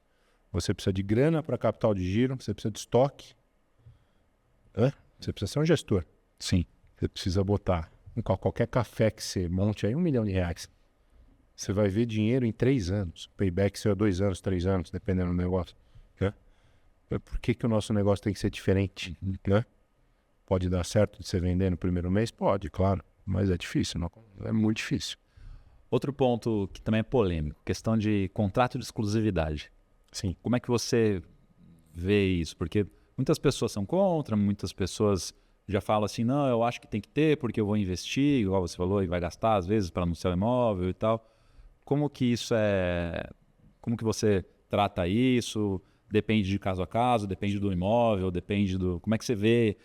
você precisa de grana para capital de giro, você precisa de estoque. Você precisa ser um gestor. Sim. Você precisa botar em qualquer café que você monte aí R$1 milhão. Você vai ver dinheiro em 3 anos. Payback será 2 anos, 3 anos, dependendo do negócio. Né? Por que o nosso negócio tem que ser diferente? Né? Pode dar certo de você vender no primeiro mês? Pode, claro. Mas é difícil, não? É muito difícil. Outro ponto que também é polêmico, questão de contrato de exclusividade. Sim. Como é que você vê isso? Porque muitas pessoas são contra, muitas pessoas já falam assim, não, eu acho que tem que ter porque eu vou investir, igual você falou, e vai gastar às vezes para anunciar o imóvel e tal. Como que isso como que você trata isso? Depende de caso a caso, depende do imóvel, depende do... Como é que você vê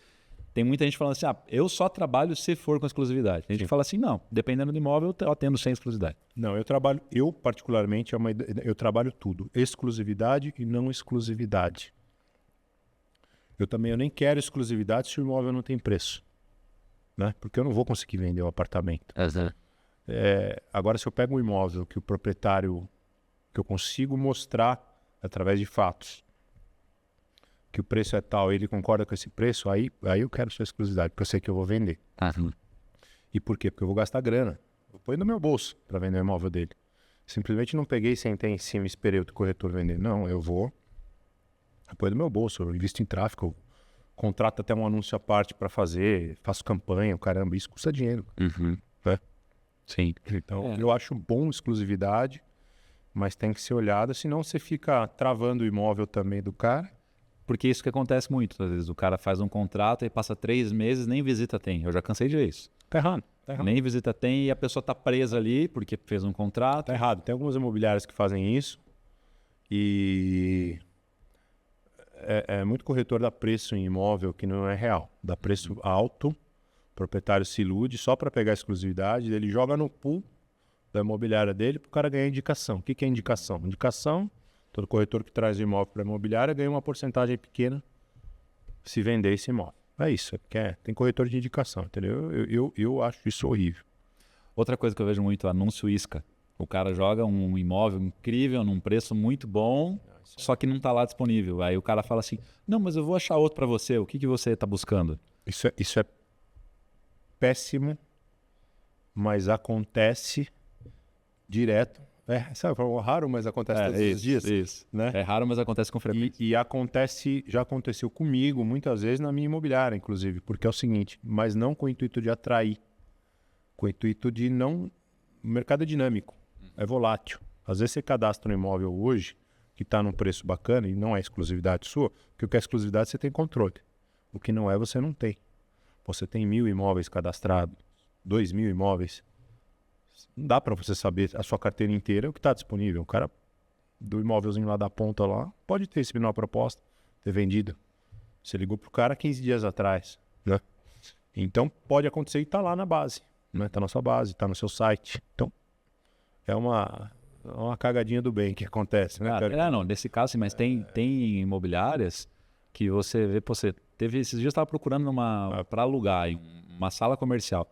Tem muita gente falando assim, eu só trabalho se for com exclusividade. Tem gente que fala assim, não, dependendo do imóvel, eu atendo sem exclusividade. Não, eu particularmente, eu trabalho tudo. Exclusividade e não exclusividade. Eu nem quero exclusividade se o imóvel não tem preço. Né? Porque eu não vou conseguir vender o apartamento. Agora, se eu pego um imóvel que o proprietário, que eu consigo mostrar através de fatos, que o preço é tal, ele concorda com esse preço, aí eu quero sua exclusividade, porque eu sei que eu vou vender. E por quê? Porque eu vou gastar grana. Eu ponho no meu bolso para vender o imóvel dele. Simplesmente não peguei, sentei em cima e esperei o corretor vender. Não, eu ponho no meu bolso, eu invisto em tráfego, eu contrato até um anúncio à parte para fazer, faço campanha, caramba, isso custa dinheiro. Né? Sim. Então, eu acho bom exclusividade, mas tem que ser olhada, senão você fica travando o imóvel também do cara. Porque isso que acontece muito. Às vezes o cara faz um contrato e passa 3 meses, nem visita tem. Eu já cansei de ver isso. Tá errado. Nem visita tem e a pessoa tá presa ali porque fez um contrato. Tá errado. Tem algumas imobiliárias que fazem isso e é muito corretor dá preço em imóvel que não é real. Dá preço alto, o proprietário se ilude só para pegar a exclusividade, ele joga no pool da imobiliária dele para o cara ganhar indicação. O que é indicação? Indicação, todo corretor que traz o imóvel para a imobiliária ganha uma porcentagem pequena se vender esse imóvel. É isso, tem corretor de indicação, entendeu? Eu acho isso horrível. Outra coisa que eu vejo muito, anúncio isca. O cara joga um imóvel incrível, num preço muito bom, só que não está lá disponível. Aí o cara fala assim, não, mas eu vou achar outro para você, o que você está buscando? Isso é péssimo, mas acontece direto. Sabe, é raro, mas acontece todos os dias. Isso. Né? É raro, mas acontece com frequência. Já aconteceu comigo muitas vezes na minha imobiliária, inclusive, porque é o seguinte, mas não com o intuito de atrair, com o intuito de não... O mercado é dinâmico, é volátil. Às vezes você cadastra um imóvel hoje que está num preço bacana e não é exclusividade sua, porque o que é exclusividade você tem controle. O que não é, você não tem. Você tem 1.000 imóveis cadastrados, 2.000 imóveis. Não dá para você saber a sua carteira inteira, o que está disponível. O cara do imóvelzinho lá da ponta lá pode ter recebido uma proposta, ter vendido. Você ligou pro cara 15 dias atrás, né? Então pode acontecer e está lá na base, né? Está na sua base, está no seu site. Então é uma cagadinha do bem que acontece, né? Não, nesse caso sim, mas tem imobiliárias que você vê, esses dias eu estava procurando para alugar em uma sala comercial.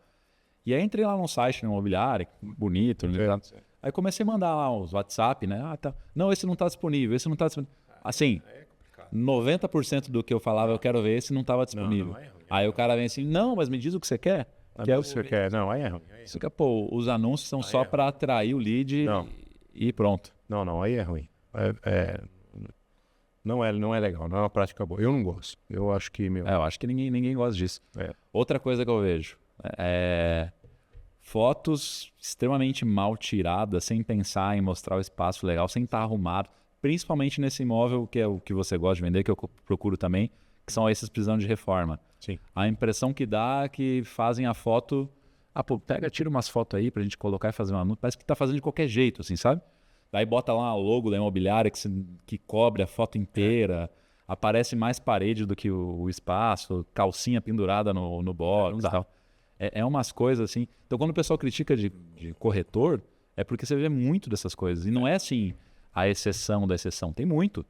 E aí entrei lá no site da imobiliária, bonito, né? Aí comecei a mandar lá os WhatsApp, né? Tá. Não, esse não está disponível, esse não está disponível. Assim, 90% do que eu falava, eu quero ver, esse não estava disponível. Não é ruim, aí o cara vem assim, não, mas me diz o que você quer. Que é o que você quer. Não, aí é ruim. Você quer, os anúncios são só para atrair o lead e pronto. Não, aí é ruim. Não é legal, não é uma prática boa. Eu não gosto. Eu acho que, eu acho que ninguém gosta disso. Outra coisa que eu vejo fotos extremamente mal tiradas, sem pensar em mostrar o espaço legal, sem estar arrumado, principalmente nesse imóvel que é o que você gosta de vender, que eu procuro também, que são esses precisando de reforma. Sim. A impressão que dá é que fazem a foto, tira umas fotos aí pra gente colocar e fazer um anúncio, parece que tá fazendo de qualquer jeito, assim, sabe? Daí bota lá o logo da imobiliária que cobre a foto inteira, aparece mais parede do que o espaço, calcinha pendurada no box e tal. É umas coisas assim. Então, quando o pessoal critica de corretor, é porque você vê muito dessas coisas. E não é assim a exceção da exceção. Tem muito.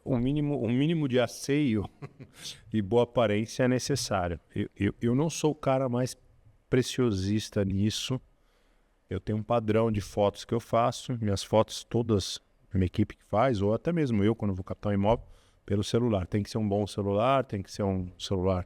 Um mínimo de asseio e boa aparência é necessário. Eu não sou o cara mais preciosista nisso. Eu tenho um padrão de fotos que eu faço. Minhas fotos todas, minha equipe que faz, ou até mesmo eu, quando vou captar um imóvel, pelo celular. Tem que ser um bom celular, tem que ser um celular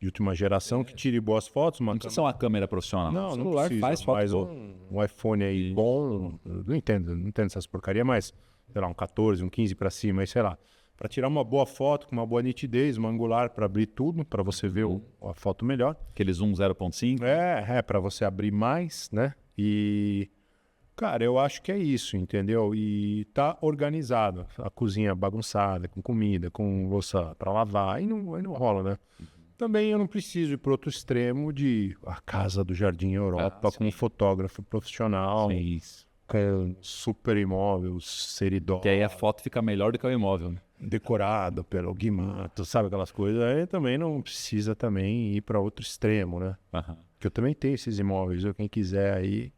de última geração que tire boas fotos. Não precisa ser uma câmera profissional. Não, o celular precisa, faz foto mas boa. um iPhone aí bom, não entendo essas porcarias, mas sei lá, um 14, um 15 para cima, aí sei lá, para tirar uma boa foto com uma boa nitidez, uma angular para abrir tudo, para você ver a foto melhor. Aquele zoom 0.5. Para você abrir mais, né? E cara, eu acho que é isso, entendeu? E tá organizado, a cozinha bagunçada, com comida, com louça para lavar, aí não rola, né? Também eu não preciso ir para outro extremo de a casa do Jardim Europa com um fotógrafo profissional, super imóvel, seridó. Que aí a foto fica melhor do que o imóvel. Né? decorado pelo Guimato, sabe aquelas coisas, aí também não precisa também ir para outro extremo, né? Que eu também tenho esses imóveis, quem quiser aí.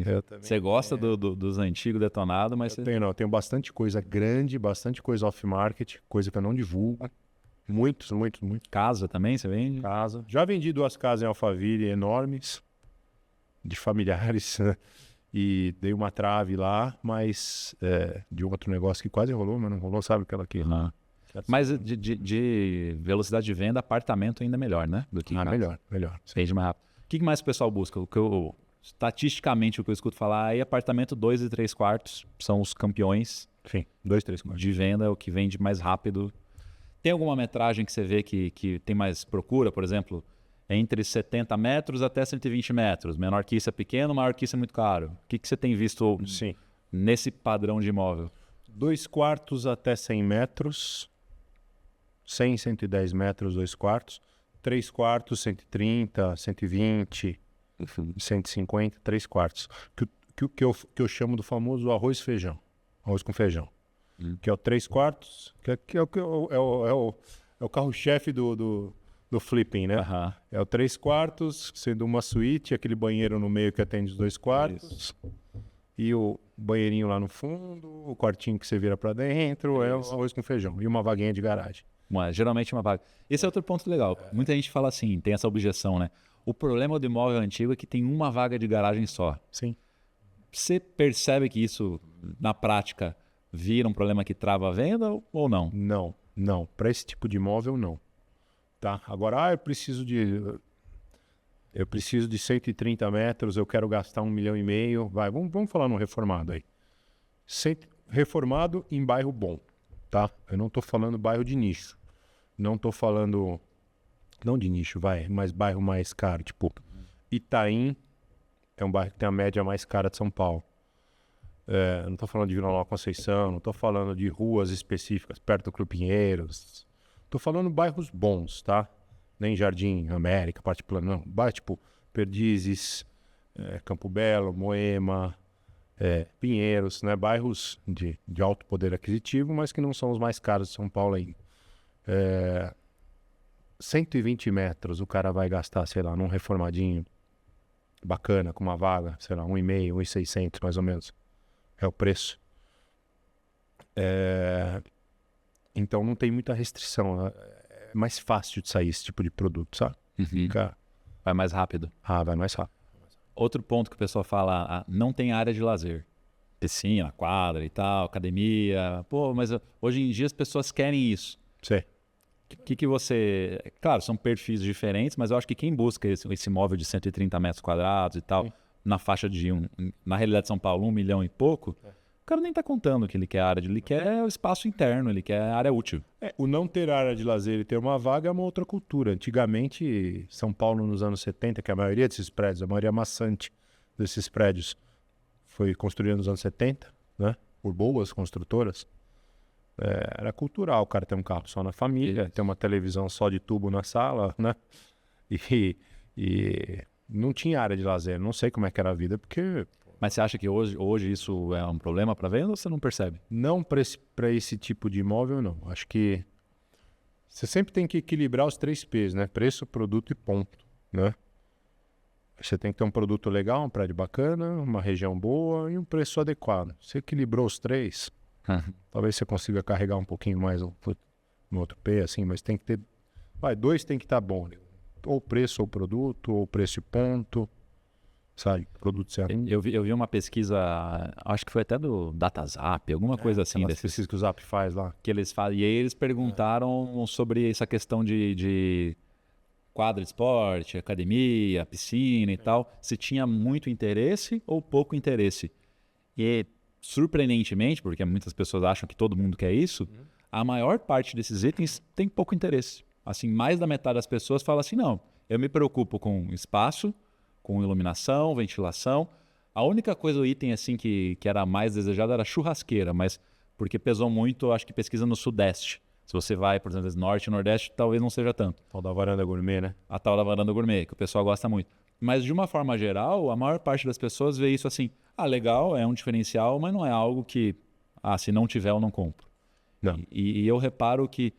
Eu também Você gosta dos antigos detonados, mas eu tenho bastante coisa grande, bastante coisa off-market, coisa que eu não divulgo. Muitos. Casa também, você vende? Casa. Já vendi 2 casas em Alphaville enormes, de familiares, né? E dei uma trave lá, mas de outro negócio que quase rolou, mas não rolou, sabe aquela aqui? Mas de velocidade de venda, apartamento ainda é melhor, né? Do que casa. Melhor. Vende mais rápido. O que mais o pessoal busca? Estatisticamente, o que eu escuto falar aí, apartamento 2 e 3 quartos são os campeões. Sim, 2, 3 quartos. De venda, é o que vende mais rápido. Tem alguma metragem que você vê que tem mais procura, por exemplo, entre 70 metros até 120 metros? Menor que isso é pequeno, maior que isso é muito caro. O que você tem visto Sim. nesse padrão de imóvel? 2 quartos até 100 metros, 100, 110 metros, 2 quartos. 3 quartos, 130, 120, 150, 3 quartos. Que eu chamo do famoso arroz feijão. Arroz com feijão. Que é o 3 quartos, que é o carro-chefe do flipping, né? É o 3 quartos, sendo uma suíte, aquele banheiro no meio que atende os 2 quartos. Isso. E o banheirinho lá no fundo, o quartinho que você vira para dentro, é o arroz com feijão. E uma vaguinha de garagem. Geralmente uma vaga. Esse é outro ponto legal. Muita gente fala assim, tem essa objeção, né? O problema do imóvel antigo é que tem uma vaga de garagem só. Sim. Você percebe que isso, na prática, vira um problema que trava a venda ou não? Não. Para esse tipo de imóvel, não. Tá? Agora, eu preciso de 130 metros, eu quero gastar 1,5 milhão. Vai, vamos falar no reformado aí. Reformado em bairro bom, tá? Eu não estou falando bairro de nicho. Não estou falando... Não de nicho, mas bairro mais caro. Tipo, Itaim é um bairro que tem a média mais cara de São Paulo. Não estou falando de Vila Nova Conceição, não estou falando de ruas específicas, perto do Clube Pinheiros. Estou falando bairros bons, tá? Nem Jardim América, Parte Plana, não. Bairro tipo Perdizes, Campo Belo, Moema, Pinheiros, né? Bairros de alto poder aquisitivo, mas que não são os mais caros de São Paulo ainda. 120 metros o cara vai gastar, sei lá, num reformadinho bacana, com uma vaga, sei lá, 1,5, 1,600 mais ou menos. É o preço. Então não tem muita restrição. É mais fácil de sair esse tipo de produto, sabe? Vai mais rápido. Vai mais rápido. Outro ponto que o pessoal fala, não tem área de lazer. Piscina, quadra e tal, academia. Pô, mas hoje em dia as pessoas querem isso. Sim. O que você... Claro, são perfis diferentes, mas eu acho que quem busca esse imóvel de 130 metros quadrados e tal, na faixa de na realidade de São Paulo, 1 milhão e pouco, o cara nem está contando que ele quer área ele quer o espaço interno, ele quer área útil. O não ter área de lazer e ter uma vaga é uma outra cultura. Antigamente, São Paulo nos anos 70, que a maioria desses prédios, a maioria maçante desses prédios foi construída nos anos 70, né? Por boas construtoras. Era cultural o cara ter um carro só na família, ter uma televisão só de tubo na sala, né? E não tinha área de lazer. Não sei como é que era a vida, porque... Mas você acha que hoje isso é um problema para venda ou você não percebe? Não para esse tipo de imóvel, não. Acho que você sempre tem que equilibrar os 3 P's, né? Preço, produto e ponto, né? Você tem que ter um produto legal, um prédio bacana, uma região boa e um preço adequado. Você equilibrou os 3... Talvez você consiga carregar um pouquinho mais no outro P, assim, mas tem que ter... 2 tem que estar bom, né? Ou preço ou produto, ou preço e ponto, sabe? Produto certo. Eu vi uma pesquisa, acho que foi até do DataZap, alguma coisa assim. Pesquisa que o Zap faz lá. Que eles fazem. E aí eles perguntaram sobre essa questão de quadra de esporte, academia, piscina e tal, se tinha muito interesse ou pouco interesse. E surpreendentemente, porque muitas pessoas acham que todo mundo quer isso, a maior parte desses itens tem pouco interesse. Assim, mais da metade das pessoas fala assim, não, eu me preocupo com espaço, com iluminação, ventilação. A única coisa, o item assim que era mais desejado era churrasqueira, mas porque pesou muito, acho que pesquisa no Sudeste. Se você vai, por exemplo, Norte e Nordeste, talvez não seja tanto. A tal da varanda gourmet, né? A tal da varanda gourmet, que o pessoal gosta muito. Mas, de uma forma geral, a maior parte das pessoas vê isso assim, legal, é um diferencial, mas não é algo que, se não tiver, eu não compro. Não. E eu reparo que...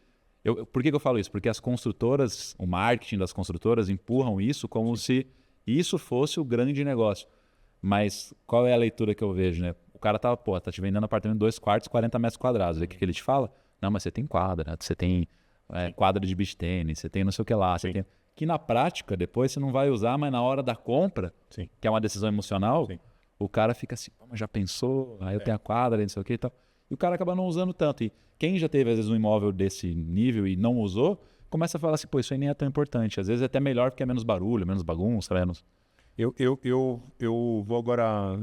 por que eu falo isso? Porque as construtoras, o marketing das construtoras empurram isso como se isso fosse o grande negócio. Mas qual é a leitura que eu vejo, né? O cara tá te vendendo apartamento de 2 quartos, 40 metros quadrados. Aí o que ele te fala? Não, mas você tem quadra, você tem quadra de beach tênis, você tem não sei o que lá. Você tem... Que na prática, depois você não vai usar, mas na hora da compra, que é uma decisão emocional, o cara fica assim, mas já pensou? Aí eu tenho a quadra, não sei o que e tal. E o cara acaba não usando tanto. E quem já teve, às vezes, um imóvel desse nível e não usou, começa a falar assim, pô, isso aí nem é tão importante. Às vezes é até melhor porque é menos barulho, menos bagunça, menos... Eu vou agora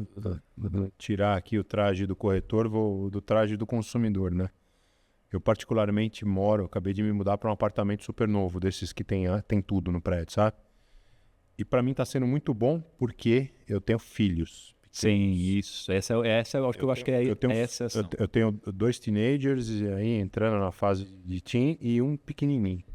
tirar aqui o traje do corretor, vou do traje do consumidor, né? Eu particularmente acabei de me mudar para um apartamento super novo, desses que tem tudo no prédio, sabe? E para mim tá sendo muito bom porque eu tenho filhos. Sim, isso. Essa é o que eu acho que é a exceção. Eu tenho 2 teenagers e aí entrando na fase de teen e um pequenininho.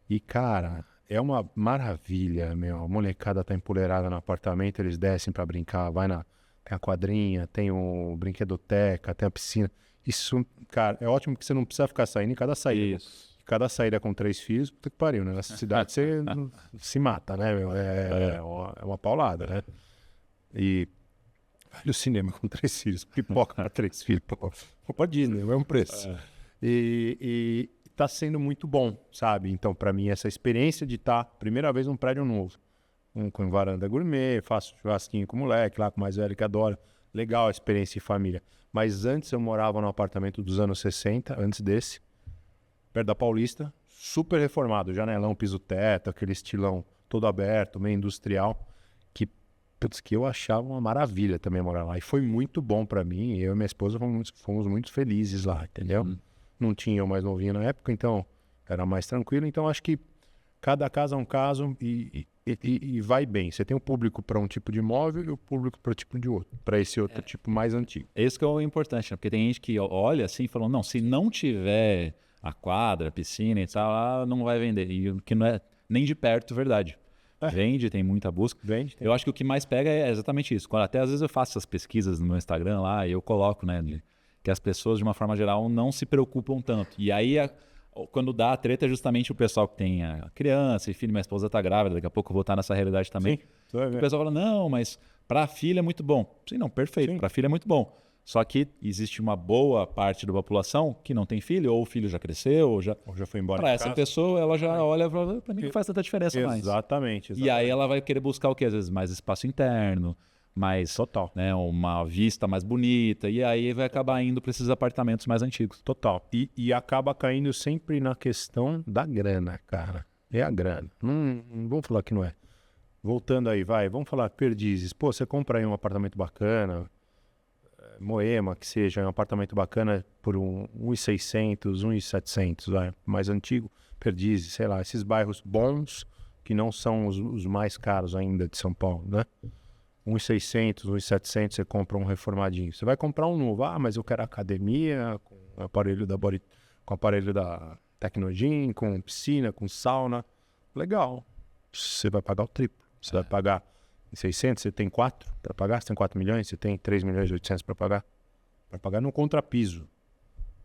E, cara, é uma maravilha, meu. A molecada tá empoleirada no apartamento, eles descem pra brincar, tem a quadrinha, tem o brinquedoteca, tem a piscina. Isso, cara, é ótimo que você não precisa ficar saindo em cada saída. Isso. Cada saída com 3 filhos, puta que pariu, né? Nessa cidade você se mata, né, meu? É uma paulada, né? E vai no cinema com 3 filhos, pipoca 3 filhos, pra Disney, é o mesmo preço. E tá sendo muito bom, sabe? Então, para mim, essa experiência de estar, primeira vez num prédio novo, com varanda gourmet, faço churrasquinho com o moleque lá, com o mais velho que adora. Legal a experiência de família. Mas antes eu morava num apartamento dos anos 60, antes desse, perto da Paulista, super reformado, janelão, piso-teto, aquele estilão todo aberto, meio industrial, que eu achava uma maravilha também morar lá. E foi muito bom para mim, eu e minha esposa fomos muito felizes lá, entendeu? Não tinha eu mais novinho na época, então era mais tranquilo. Então acho que cada caso é um caso e vai bem. Você tem o público para um tipo de imóvel e o público para o tipo de outro, para esse outro tipo mais antigo. Esse que é o importante, né? Porque tem gente que olha assim e fala, não, se não tiver a quadra, a piscina e tal, não vai vender. E o que não é nem de perto verdade. Vende, tem muita busca. Vende, eu acho que o que mais pega é exatamente isso. Até às vezes eu faço essas pesquisas no meu Instagram lá e eu coloco, né, que as pessoas, de uma forma geral, não se preocupam tanto. E aí, quando dá a treta, é justamente o pessoal que tem a criança e filho, minha esposa está grávida, daqui a pouco eu vou estar nessa realidade também. Sim, o pessoal fala, não, mas para a filha é muito bom. Sim, não, perfeito, para a filha é muito bom. Só que existe uma boa parte da população que não tem filho, ou o filho já cresceu, ou já foi embora. Para essa pessoa, ela já olha e fala, para mim não faz tanta diferença mais. Exatamente. E aí ela vai querer buscar o quê? Às vezes mais espaço interno, mais né, uma vista mais bonita, e aí vai acabar indo para esses apartamentos mais antigos. Total. E acaba caindo sempre na questão da grana, cara. É a grana. Não vamos falar que não é. Voltando aí, vamos falar Perdizes. Pô, você compra aí um apartamento bacana, Moema, que seja um apartamento bacana por 1.600, 1.700, mais antigo, Perdizes, sei lá, esses bairros bons que não são os mais caros ainda de São Paulo, né? 1.600, 1.700 você compra um reformadinho. Você vai comprar um novo, mas eu quero academia, com aparelho da Tecnogym, com piscina, com sauna. Legal. Você vai pagar o triplo. Você vai pagar 600, você tem 4 para pagar, você tem 4 milhões, você tem 3 milhões e 800 para pagar. Para pagar no contrapiso.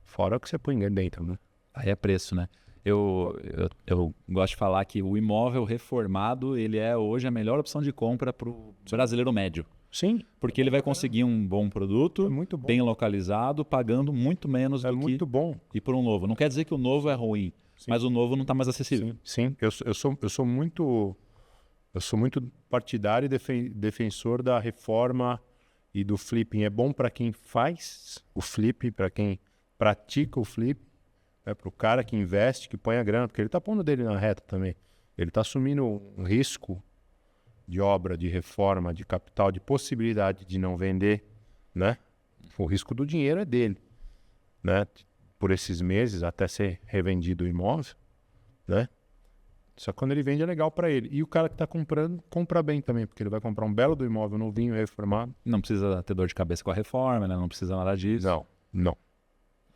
Fora o que você põe dentro, né? Aí é preço, né? Eu gosto de falar que o imóvel reformado, ele é hoje a melhor opção de compra para o brasileiro médio. Sim. Porque ele vai conseguir um bom produto, bem localizado, pagando muito menos do que... É muito bom. E por um novo. Não quer dizer que o novo é ruim, mas o novo não está mais acessível. Sim. Eu sou muito partidário e defensor da reforma e do flipping. É bom para quem faz o flip, para quem pratica o flip, para o cara que investe, que põe a grana, porque ele está pondo dele na reta também. Ele está assumindo um risco de obra, de reforma, de capital, de possibilidade de não vender, né? O risco do dinheiro é dele, né? Por esses meses, até ser revendido o imóvel, né? Só que quando ele vende é legal para ele. E o cara que está comprando, compra bem também, porque ele vai comprar um belo do imóvel novinho, reformado. Não precisa ter dor de cabeça com a reforma, né? Não precisa nada disso. Não.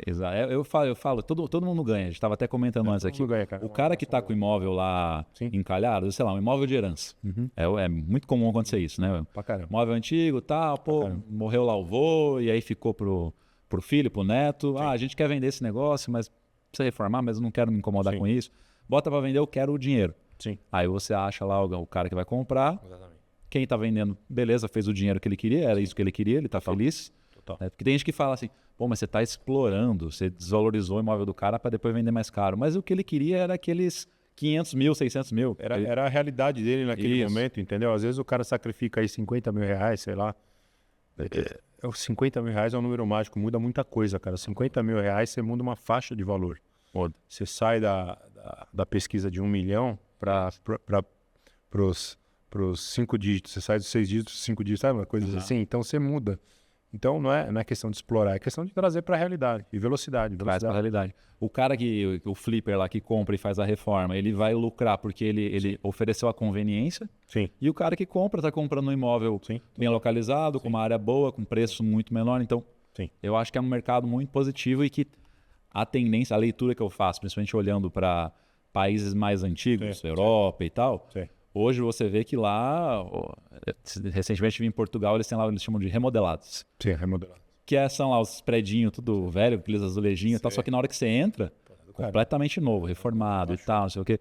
Exato. Eu falo, todo mundo ganha. A gente estava até comentando antes aqui. O cara que está com o imóvel lá encalhado, sei lá, um imóvel de herança. É muito comum acontecer isso, né? Pra caramba. Imóvel antigo, tal, morreu lá o vô, e aí ficou pro pro filho, pro neto. Sim. A gente quer vender esse negócio, mas precisa reformar, mas eu não quero me incomodar Sim. com isso. Bota para vender, eu quero o dinheiro. Sim. Aí você acha lá o cara que vai comprar. Exatamente. Quem tá vendendo, beleza, fez o dinheiro que ele queria, era isso que ele queria, ele tá feliz. Total. Né? Porque tem gente que fala assim, pô, mas você tá explorando, você desvalorizou o imóvel do cara para depois vender mais caro. Mas o que ele queria era aqueles 500 mil, 600 mil. Era a realidade dele naquele momento, entendeu? Às vezes o cara sacrifica aí 50 mil reais, sei lá. Os 50 mil reais é um número mágico, muda muita coisa, cara. 50 mil reais você muda uma faixa de valor. Você sai da pesquisa de 1 milhão para os 5 dígitos, você sai dos 6 dígitos, 5 dígitos, sabe? Uma coisa assim. Então você muda. Então não é questão de explorar, é questão de trazer para a realidade e velocidade. Traz para a realidade. O cara o flipper lá que compra e faz a reforma, ele vai lucrar porque ele ofereceu a conveniência. Sim. E o cara que compra está comprando um imóvel bem localizado, com uma área boa, com preço muito menor. Então, eu acho que é um mercado muito positivo e que a tendência, a leitura que eu faço, principalmente olhando para países mais antigos, Europa e tal, hoje você vê que lá, recentemente vim em Portugal, eles têm lá, eles chamam de remodelados. Sim, remodelados. Que são lá os predinhos, tudo velho, aqueles azulejinhos e tal, só que na hora que você entra, completamente novo, reformado e tal, não sei o quê.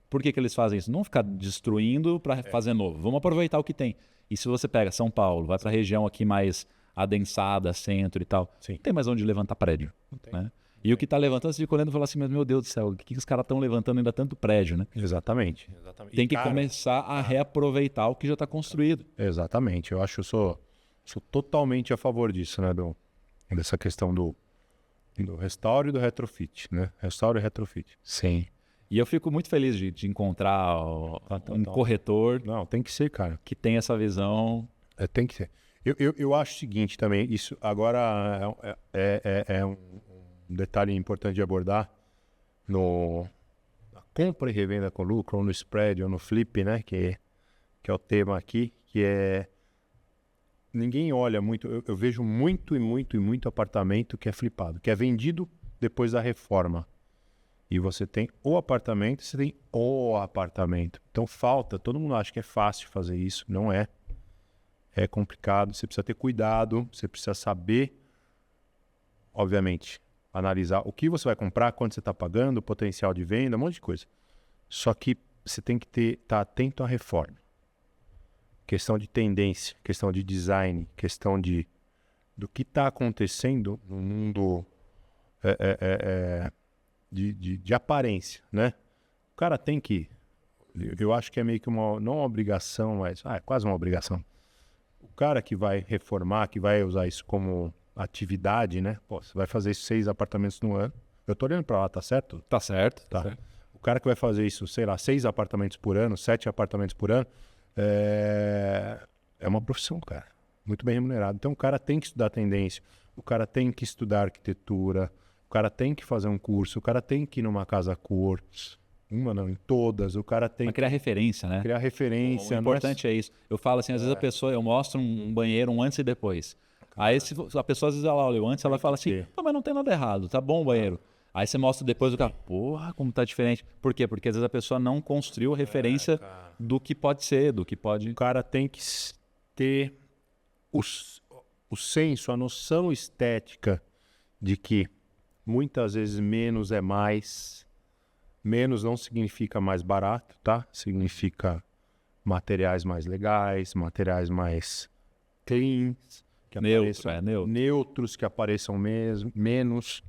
Por que eles fazem isso? Não ficar destruindo para fazer novo. Vamos aproveitar o que tem. E se você pega São Paulo, vai para a região aqui mais adensada, centro e tal, não tem mais onde levantar prédio. Né? E o que está levantando, você fica olhando e fala assim, mas meu Deus do céu, o que os caras estão levantando ainda tanto prédio, né? Exatamente. Tem que começar a reaproveitar o que já está construído. Exatamente. Eu sou totalmente a favor disso, né? Dessa questão do restauro e do retrofit, né? Restauro e retrofit. Sim. E eu fico muito feliz de encontrar um corretor. Não, tem que ser, cara. Que tem essa visão. Tem que ser. Eu acho o seguinte também, isso agora é um detalhe importante de abordar na compra e revenda com lucro, ou no spread, ou no flip, né? Que é o tema aqui, que é... Ninguém olha muito, eu vejo muito apartamento que é flipado, que é vendido depois da reforma. E você tem o apartamento, você tem o apartamento. Então todo mundo acha que é fácil fazer isso, não é. É complicado, você precisa ter cuidado, você precisa saber, obviamente, analisar o que você vai comprar, quanto você está pagando, o potencial de venda, um monte de coisa. Só que você tem que estar atento à reforma. Questão de tendência, questão de design, questão do que está acontecendo no mundo de aparência, né? O cara tem que... Eu acho que é meio que não uma obrigação, mas é quase uma obrigação. O cara que vai reformar, que vai usar isso como atividade, né? Pô, você vai fazer 6 apartamentos no ano. Eu tô olhando para lá, tá certo? Tá certo. Tá. Certo. O cara que vai fazer isso, sei lá, 6 apartamentos por ano, 7 apartamentos por ano, é uma profissão, cara. Muito bem remunerado. Então o cara tem que estudar tendência, o cara tem que estudar arquitetura, o cara tem que fazer um curso, o cara tem que ir numa casa cor, em todas, o cara tem... Mas criar referência, né? Criar referência. O importante é isso. Eu falo assim, às vezes a pessoa, eu mostro um banheiro, um antes e depois. Aí se a pessoa às vezes ela olha o antes, ela fala assim, mas não tem nada errado, tá bom o banheiro. Aí você mostra depois o cara, porra, como tá diferente. Por quê? Porque às vezes a pessoa não construiu referência do que pode ser, do que pode... O cara tem que ter o senso, a noção estética de que muitas vezes menos é mais. Menos não significa mais barato, tá? Significa materiais mais legais, materiais mais cleans, que neutros, que apareçam menos,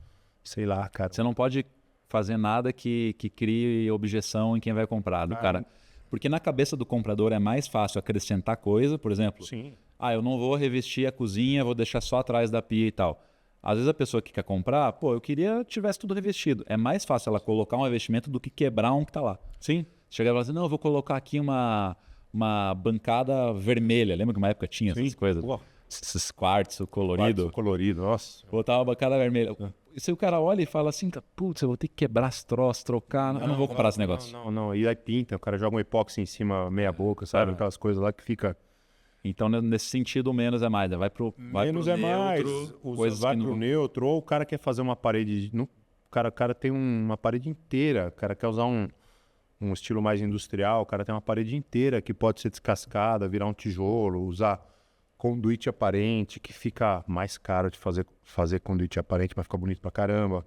sei lá, cara. Você não pode fazer nada que crie objeção em quem vai comprar do cara. Porque na cabeça do comprador é mais fácil acrescentar coisa, por exemplo. Sim. Eu não vou revestir a cozinha, vou deixar só atrás da pia e tal. Às vezes a pessoa que quer comprar, eu queria que tivesse tudo revestido. É mais fácil ela colocar um revestimento do que quebrar um que tá lá. Sim. Chega e fala assim, não, eu vou colocar aqui uma bancada vermelha. Lembra que uma época tinha essas coisas? Uau. Esses quartzo colorido. Quartzo colorido, nossa. Botar uma bancada vermelha. E se o cara olha e fala assim, putz, eu vou ter que quebrar as troças, trocar, eu não vou comprar esse negócio. Não. E aí pinta, o cara joga um epóxi em cima, meia boca, sabe? Aquelas coisas lá que fica... Então, nesse sentido, menos é mais. Né? Menos é mais. Vai pro neutro, ou o cara quer fazer uma parede... O cara tem uma parede inteira, o cara quer usar um estilo mais industrial, o cara tem uma parede inteira que pode ser descascada, virar um tijolo, usar conduíte aparente, que fica mais caro de fazer conduíte aparente, mas fica bonito pra caramba.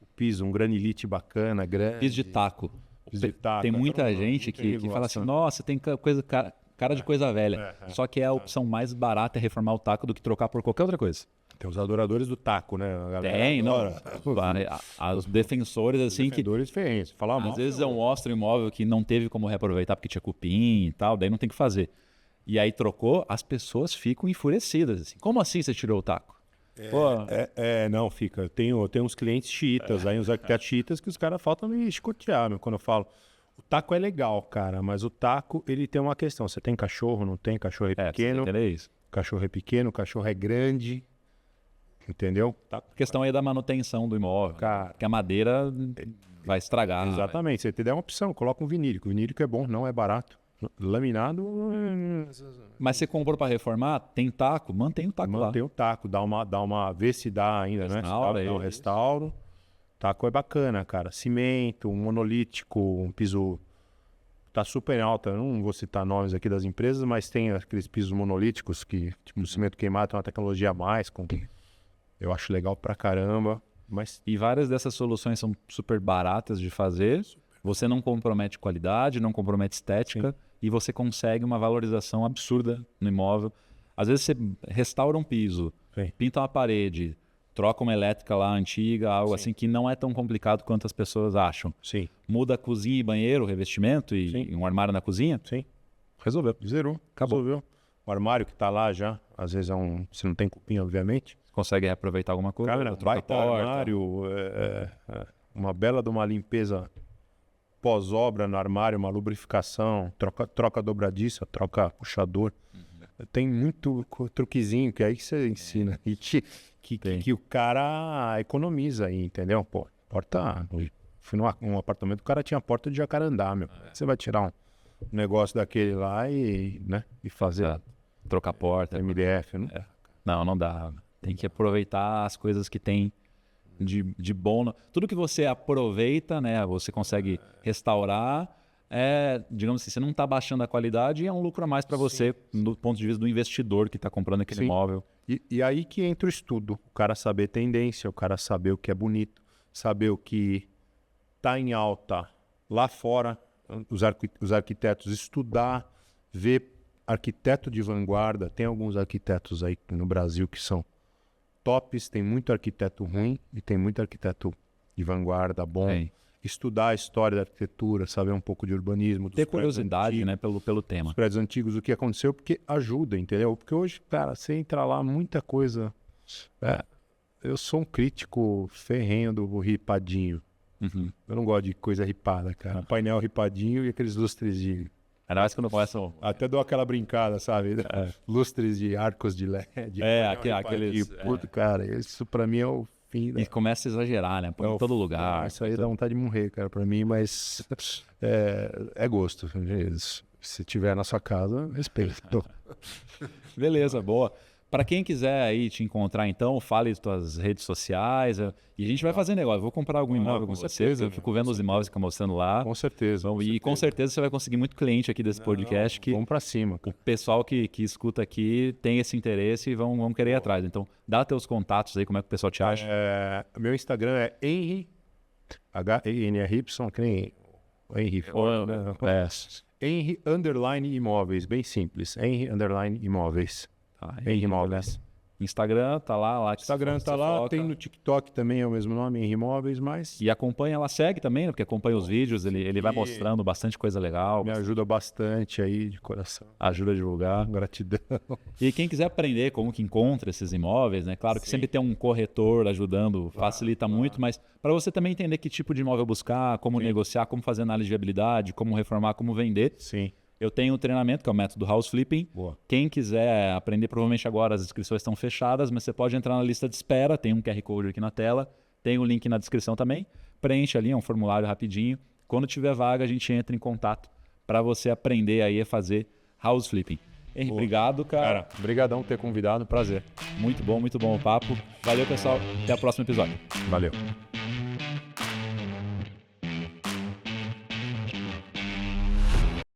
O piso, um granilite bacana, grande. Piso de taco. Piso de taco. Tem muita gente que fala assim, nossa, tem cara de coisa velha. Só que a opção mais barata é reformar o taco do que trocar por qualquer outra coisa. Tem os adoradores do taco, né? A galera Tem, não. adora. Os defensores, assim, Defensores ferrenhos. Falar mal. às vezes eu mostro um imóvel que não teve como reaproveitar porque tinha cupim e tal, daí não tem o que fazer. E aí trocou, as pessoas ficam enfurecidas. Assim. Como assim você tirou o taco? Pô, Não, fica. Eu tenho uns clientes chiitas, aí uns arquitetos chiitas que os caras faltam me escotear, meu, quando eu falo. O taco é legal, cara, mas o taco, ele tem uma questão. Você tem cachorro, não tem? Cachorro é pequeno. isso. Cachorro é pequeno, cachorro é grande. Entendeu? A questão aí da manutenção do imóvel. Cara, que a madeira vai estragar. exatamente. Você te der uma opção, coloca um vinílico. O vinílico é bom, não é barato. Laminado, Mas você comprou para reformar, tem taco, mantém o taco lá. mantém o taco, vê se dá ainda, né? Restaura Dá um ele. restauro. Taco é bacana, cara. Cimento, um monolítico, um piso. Tá super alta. Eu não vou citar nomes aqui das empresas, mas tem aqueles pisos monolíticos que, tipo, o cimento queimado tem uma tecnologia a mais. Eu acho legal pra caramba. Mas E várias dessas soluções são super baratas de fazer. Você não compromete qualidade, não compromete estética e você consegue uma valorização absurda no imóvel. Às vezes você restaura um piso, pinta uma parede, troca uma elétrica lá antiga, algo assim que não é tão complicado quanto as pessoas acham. sim, Muda a cozinha e banheiro, revestimento e um armário na cozinha, sim. resolveu. Zerou. Acabou. Resolveu. O armário que tá lá já, às vezes você não tem cupim, obviamente. Consegue reaproveitar alguma coisa, Cara, troca baita a porta. armário, uma bela de uma limpeza pós-obra no armário, uma lubrificação, troca dobradiça, troca puxador. Tem muito truquezinho que aí que você ensina e que o cara economiza aí, entendeu? Pô, fui num apartamento, o cara tinha porta de jacarandá, meu. Você vai tirar um negócio daquele lá e fazer Trocar a porta. MDF, né? Não dá. Tem que aproveitar as coisas que tem de bom. Tudo que você aproveita, né? Você consegue restaurar. Digamos assim, você não está baixando a qualidade e é um lucro a mais para você, do ponto de vista do investidor que está comprando aquele imóvel. E aí que entra o estudo. O cara saber tendência, o cara saber o que é bonito, saber o que está em alta lá fora, os arquitetos estudar, ver arquiteto de vanguarda. Tem alguns arquitetos aí no Brasil que são tops, tem muito arquiteto ruim e tem muito arquiteto de vanguarda bom. Estudar a história da arquitetura, saber um pouco de urbanismo. Ter curiosidade, né, pelo tema. Os prédios antigos, o que aconteceu, porque ajuda, entendeu? Porque hoje, cara, você entra lá, muita coisa... eu sou um crítico ferrenho do ripadinho. Eu não gosto de coisa ripada, cara. Painel ripadinho e aqueles lustrezinhos. Ainda mais quando começam... Até dou aquela brincada, sabe? Lustres de arcos de LED. Aqueles... Puto, cara, isso pra mim é o fim. E começa a exagerar, né? Põe em todo lugar. Isso aí dá vontade de morrer, cara, pra mim, mas é gosto. Se tiver na sua casa, respeito. Beleza, boa. Para quem quiser aí te encontrar, então, fale das tuas redes sociais. E a gente vai fazer negócio. Eu vou comprar algum imóvel com certeza. Eu fico vendo os imóveis que estão mostrando lá. Com certeza. Com certeza você vai conseguir muito cliente aqui desse podcast. Vamos pra cima. O pessoal que escuta aqui tem esse interesse e vão querer ir atrás. Então, dá teus contatos aí, como é que o pessoal te acha. Meu Instagram é Henry, H-E-N-R-Y, que nem Henry. Henry _ Imóveis, bem simples. Henry _ Imóveis. Henry Imóveis. Instagram tá lá. Instagram tá lá, tem no TikTok também, é o mesmo nome, Henry Imóveis, mas... E acompanha, ela segue também, né? Porque acompanha os vídeos, ele vai mostrando bastante coisa legal. Me ajuda bastante aí, de coração. Ajuda a divulgar. Gratidão. E quem quiser aprender como que encontra esses imóveis, né? Claro que sempre tem um corretor ajudando, facilita muito, mas para você também entender que tipo de imóvel buscar, como negociar, como fazer análise de viabilidade, como reformar, como vender. Sim. Eu tenho um treinamento, que é o método House Flipping. Boa. Quem quiser aprender, provavelmente agora as inscrições estão fechadas, mas você pode entrar na lista de espera, tem um QR Code aqui na tela, tem o link na descrição também. Preenche ali, é um formulário rapidinho. Quando tiver vaga, a gente entra em contato para você aprender aí a fazer House Flipping. Henry, obrigado, cara. Obrigadão por ter convidado, prazer. Muito bom o papo. Valeu, pessoal. Até o próximo episódio. Valeu.